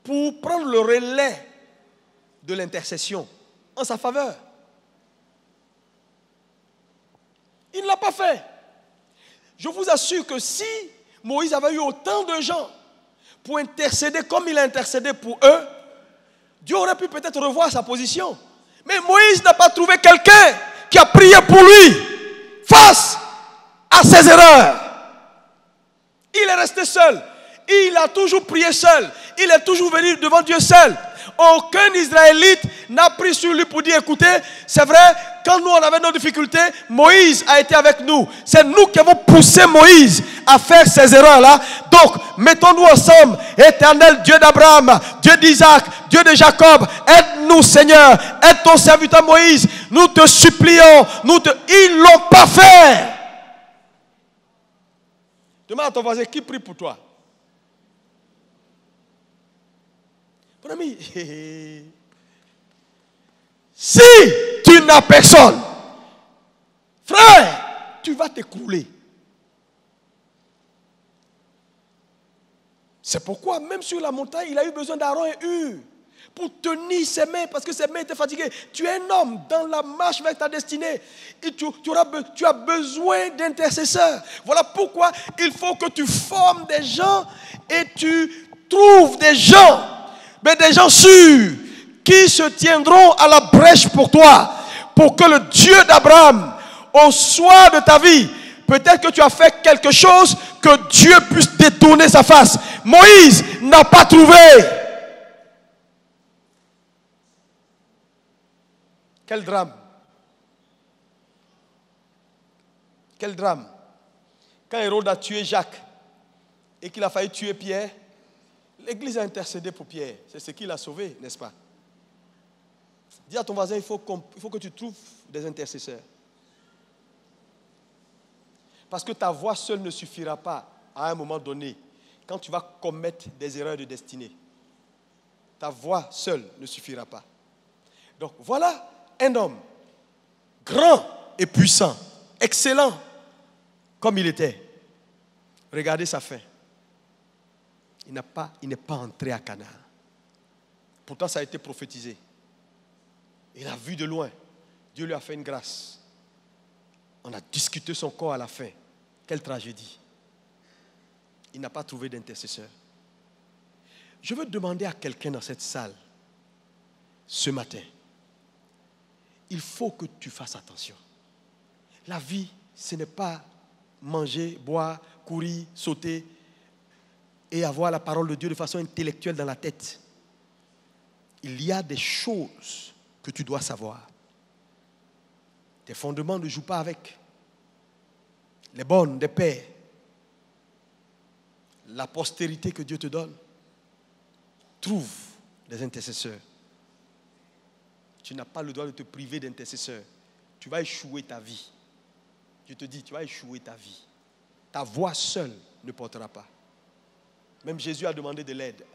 pour prendre le relais de l'intercession en sa faveur. Il ne l'a pas fait. Je vous assure que si Moïse avait eu autant de gens pour intercéder comme il a intercédé pour eux, Dieu aurait pu peut-être revoir sa position. Mais Moïse n'a pas trouvé quelqu'un qui a prié pour lui face à ses erreurs. Il est resté seul. Il a toujours prié seul. Il est toujours venu devant Dieu seul. Aucun Israélite n'a pris sur lui pour dire, écoutez, c'est vrai, quand nous on avait nos difficultés, Moïse a été avec nous. C'est nous qui avons poussé Moïse à faire ces erreurs-là. Donc, mettons-nous ensemble. Éternel Dieu d'Abraham, Dieu d'Isaac, Dieu de Jacob, aide-nous Seigneur, aide ton serviteur Moïse. Nous te supplions. Ils ne l'ont pas fait. Demande à ton voisin qui prie pour toi. Mon ami, si tu n'as personne, frère, tu vas t'écrouler. C'est pourquoi, même sur la montagne, il a eu besoin d'Aaron et Hur pour tenir ses mains, parce que ses mains étaient fatiguées. Tu es un homme dans la marche vers ta destinée. Et tu as besoin d'intercesseurs. Voilà pourquoi il faut que tu formes des gens et tu trouves des gens, mais des gens sûrs qui se tiendront à la brèche pour toi, pour que le Dieu d'Abraham, au soir de ta vie, peut-être que tu as fait quelque chose, que Dieu puisse détourner sa face. Moïse n'a pas trouvé. Quel drame. Quel drame. Quand Hérode a tué Jacques et qu'il a failli tuer Pierre, l'Église a intercédé pour Pierre. C'est ce qui l'a sauvé, n'est-ce pas? Dis à ton voisin, il faut que tu trouves des intercesseurs. Parce que ta voix seule ne suffira pas à un moment donné, quand tu vas commettre des erreurs de destinée. Ta voix seule ne suffira pas. Donc voilà un homme grand et puissant, excellent comme il était. Regardez sa fin. Il n'est pas entré à Canaan. Pourtant, ça a été prophétisé. Il a vu de loin. Dieu lui a fait une grâce. On a discuté son corps à la fin. Quelle tragédie. Il n'a pas trouvé d'intercesseur. Je veux demander à quelqu'un dans cette salle, ce matin, il faut que tu fasses attention. La vie, ce n'est pas manger, boire, courir, sauter et avoir la parole de Dieu de façon intellectuelle dans la tête. Il y a des choses que tu dois savoir. Tes fondements ne jouent pas avec. Les bonnes des pères. La postérité que Dieu te donne. Trouve des intercesseurs. Tu n'as pas le droit de te priver d'intercesseurs. Tu vas échouer ta vie. Je te dis, tu vas échouer ta vie. Ta voix seule ne portera pas. Même Jésus a demandé de l'aide.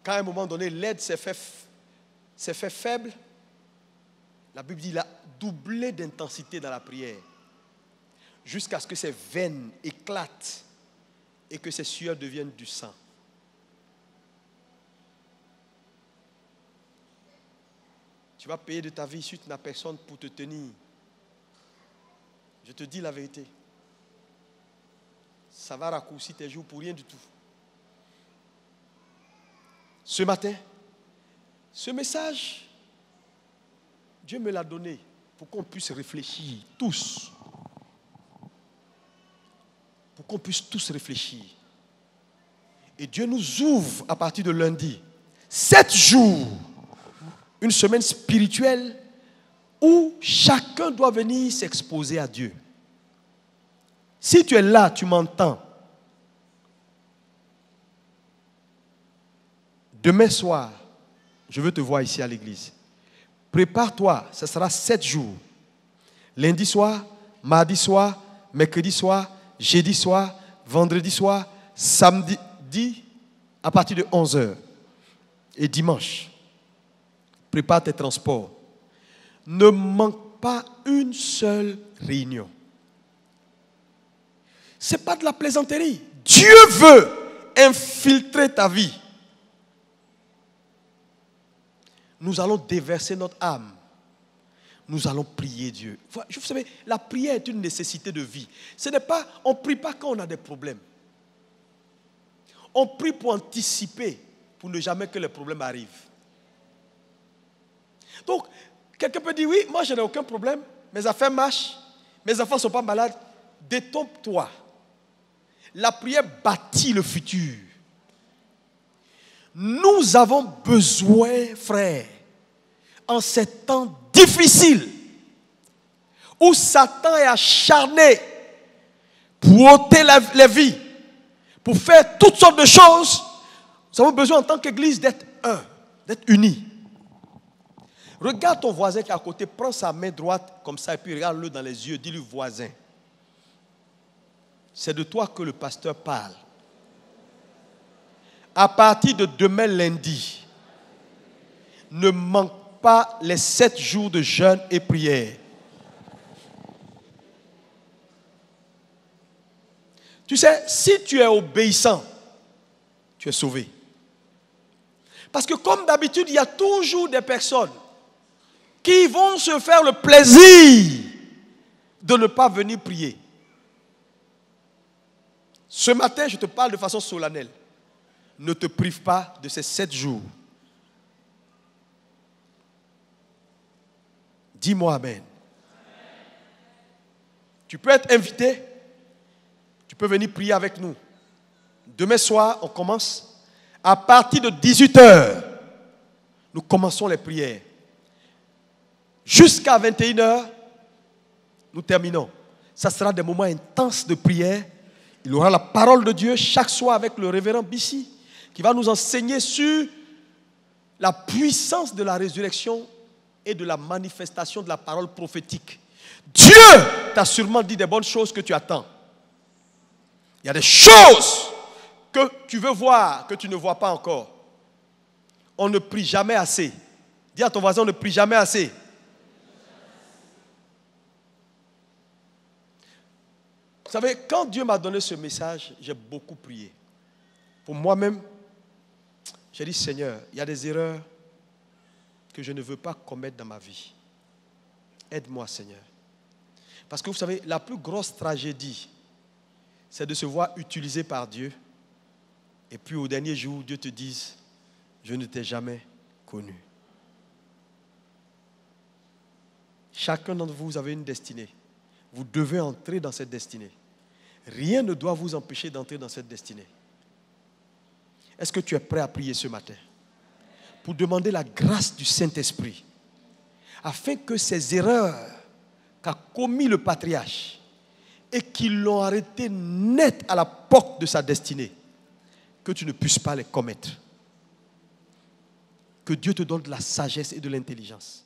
Quand à un moment donné, l'aide s'est fait faible, la Bible dit qu'il a doublé d'intensité dans la prière. Jusqu'à ce que ses veines éclatent et que ses sueurs deviennent du sang. Tu vas payer de ta vie si tu n'as personne pour te tenir. Je te dis la vérité. Ça va raccourcir tes jours pour rien du tout. Ce matin, ce message, Dieu me l'a donné pour qu'on puisse réfléchir, tous. Pour qu'on puisse tous réfléchir. Et Dieu nous ouvre à partir de lundi 7 jours, une semaine spirituelle où chacun doit venir s'exposer à Dieu. Si tu es là, tu m'entends. Demain soir, je veux te voir ici à l'église. Prépare-toi, ce sera 7 jours. Lundi soir, mardi soir, mercredi soir, jeudi soir, vendredi soir, samedi à partir de 11h. Et dimanche, prépare tes transports. Ne manque pas une seule réunion. Ce n'est pas de la plaisanterie. Dieu veut infiltrer ta vie. Nous allons déverser notre âme. Nous allons prier Dieu. Vous savez, la prière est une nécessité de vie. On ne prie pas quand on a des problèmes. On prie pour anticiper, pour ne jamais que les problèmes arrivent. Donc, quelqu'un peut dire, oui, moi je n'ai aucun problème, mes affaires marchent, mes enfants ne sont pas malades. Détrompe-toi. La prière bâtit le futur. Nous avons besoin, frères, en ces temps difficiles, où Satan est acharné pour ôter les vies, pour faire toutes sortes de choses, nous avons besoin en tant qu'Église d'être un, d'être unis. Regarde ton voisin qui est à côté, prends sa main droite comme ça et puis regarde-le dans les yeux, dis-lui voisin. C'est de toi que le pasteur parle. À partir de demain lundi, ne manque pas les 7 jours de jeûne et prière. Tu sais, si tu es obéissant, tu es sauvé. Parce que comme d'habitude, il y a toujours des personnes qui vont se faire le plaisir de ne pas venir prier. Ce matin, je te parle de façon solennelle. Ne te prive pas de ces 7 jours. Dis-moi amen. Tu peux être invité. Tu peux venir prier avec nous. Demain soir, on commence. À partir de 18h, nous commençons les prières. Jusqu'à 21h, nous terminons. Ça sera des moments intenses de prière. Il y aura la parole de Dieu chaque soir avec le révérend Bissi, qui va nous enseigner sur la puissance de la résurrection et de la manifestation de la parole prophétique. Dieu t'a sûrement dit des bonnes choses que tu attends. Il y a des choses que tu veux voir, que tu ne vois pas encore. On ne prie jamais assez. Dis à ton voisin, on ne prie jamais assez. Vous savez, quand Dieu m'a donné ce message, j'ai beaucoup prié. Pour moi-même, j'ai dit, Seigneur, il y a des erreurs que je ne veux pas commettre dans ma vie. Aide-moi, Seigneur. Parce que vous savez, la plus grosse tragédie, c'est de se voir utilisé par Dieu. Et puis au dernier jour, Dieu te dise, je ne t'ai jamais connu. Chacun d'entre vous, vous avez une destinée. Vous devez entrer dans cette destinée. Rien ne doit vous empêcher d'entrer dans cette destinée. Est-ce que tu es prêt à prier ce matin? Pour demander la grâce du Saint-Esprit. Afin que ces erreurs qu'a commis le patriarche et qui l'ont arrêté net à la porte de sa destinée, que tu ne puisses pas les commettre. Que Dieu te donne de la sagesse et de l'intelligence.